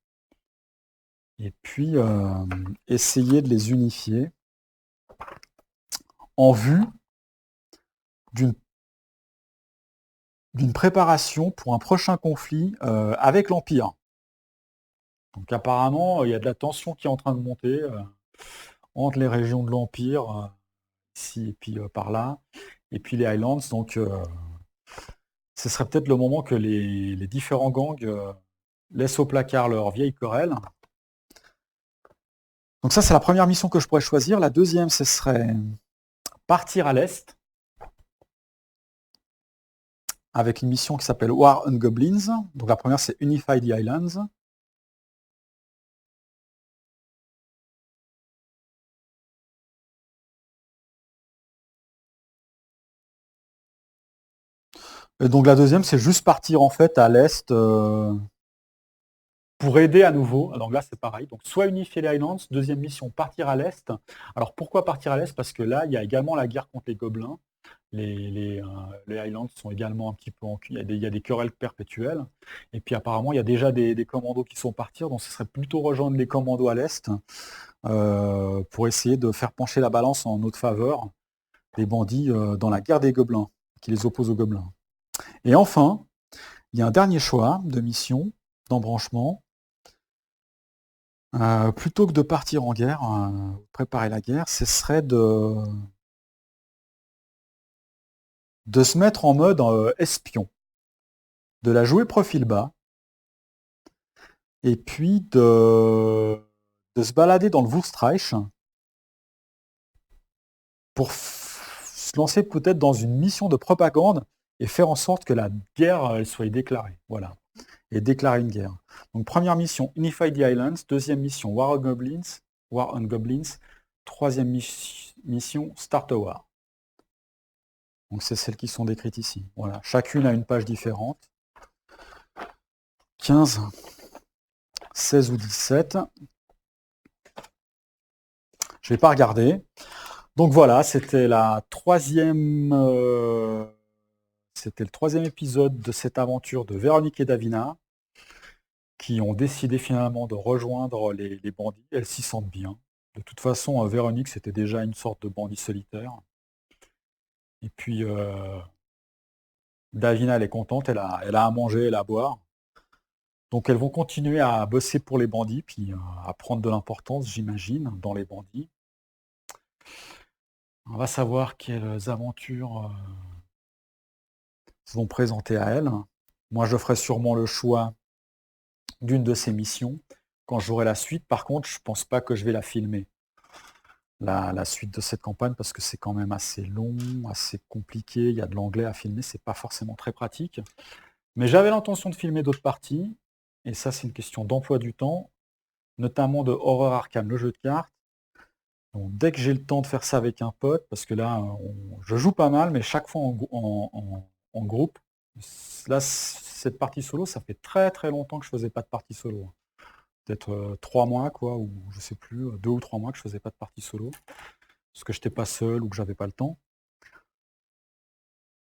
Et puis essayer de les unifier en vue d'une préparation pour un prochain conflit avec l'Empire. Donc apparemment, il y a de la tension qui est en train de monter entre les régions de l'Empire, ici et puis par là, et puis les Highlands. Donc ce serait peut-être le moment que les différents gangs laissent au placard leur vieille querelle. Donc ça, c'est la première mission que je pourrais choisir. La deuxième, ce serait partir à l'Est, avec une mission qui s'appelle War on Goblins. Donc la première, c'est Unify the Islands. Et donc la deuxième, c'est juste partir en fait à l'Est pour aider à nouveau. Donc là, c'est pareil. Donc soit unifier les Highlands, deuxième mission, partir à l'Est. Alors pourquoi partir à l'Est? Parce que là, il y a également la guerre contre les gobelins. Les Highlands sont également un petit peu en cul. Il y a des querelles perpétuelles. Et puis apparemment, il y a déjà des commandos qui sont partis. Donc ce serait plutôt rejoindre les commandos à l'Est pour essayer de faire pencher la balance en notre faveur des bandits dans la guerre des gobelins, qui les opposent aux gobelins. Et enfin, il y a un dernier choix de mission, d'embranchement. Plutôt que de partir en guerre, préparer la guerre, ce serait de se mettre en mode espion, de la jouer profil bas, et puis de se balader dans le Wurstreich pour se lancer peut-être dans une mission de propagande et faire en sorte que la guerre elle soit déclarée. Voilà. Et déclarer une guerre. Donc première mission, Unify the Islands. Deuxième mission, War on Goblins. Troisième mission, Start a War. Donc c'est celles qui sont décrites ici. Voilà. Chacune a une page différente. 15, 16 ou 17. Je ne vais pas regarder. Donc voilà, c'était le troisième épisode de cette aventure de Véronique et Davina, qui ont décidé finalement de rejoindre les bandits. Elles s'y sentent bien. De toute façon, Véronique, c'était déjà une sorte de bandit solitaire. Et puis, Davina, elle est contente, elle a à manger, elle a à boire. Donc elles vont continuer à bosser pour les bandits, puis à prendre de l'importance, j'imagine, dans les bandits. On va savoir quelles aventures se vont présenter à elles. Moi, je ferai sûrement le choix d'une de ces missions quand j'aurai la suite. Par contre, je ne pense pas que je vais la filmer, la suite de cette campagne, parce que c'est quand même assez long, assez compliqué. Il y a de l'anglais à filmer, c'est pas forcément très pratique. Mais j'avais l'intention de filmer d'autres parties, et ça, c'est une question d'emploi du temps, notamment de Horror Arkham, le jeu de cartes. Donc, dès que j'ai le temps de faire ça avec un pote, parce que là, je joue pas mal, mais chaque fois en groupe. Là, cette partie solo, ça fait très très longtemps que je faisais pas de partie solo. Peut-être 3 mois, quoi, ou je sais plus, 2 ou 3 mois que je faisais pas de partie solo. Parce que j'étais pas seul ou que j'avais pas le temps.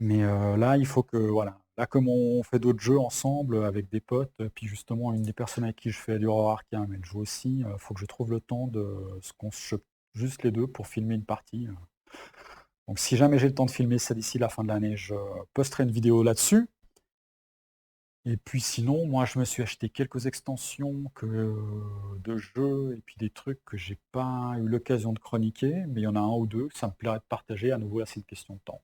Mais là, il faut que, voilà. Là, comme on fait d'autres jeux ensemble avec des potes, puis justement, une des personnes avec qui je fais du Horror Arkham, elle joue aussi, il faut que je trouve le temps de se qu'on se chope juste les deux pour filmer une partie. Donc si jamais j'ai le temps de filmer ça d'ici la fin de l'année, je posterai une vidéo là-dessus. Et puis sinon, moi, je me suis acheté quelques extensions de jeux et puis des trucs que j'ai pas eu l'occasion de chroniquer, mais il y en a un ou deux, ça me plairait de partager. À nouveau, là, c'est une question de temps.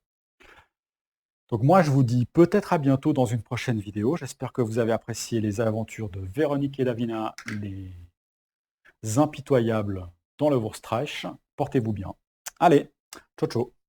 Donc moi, je vous dis peut-être à bientôt dans une prochaine vidéo. J'espère que vous avez apprécié les aventures de Véronique et Davina, les impitoyables dans le Wurstreich. Portez-vous bien. Allez, ciao ciao.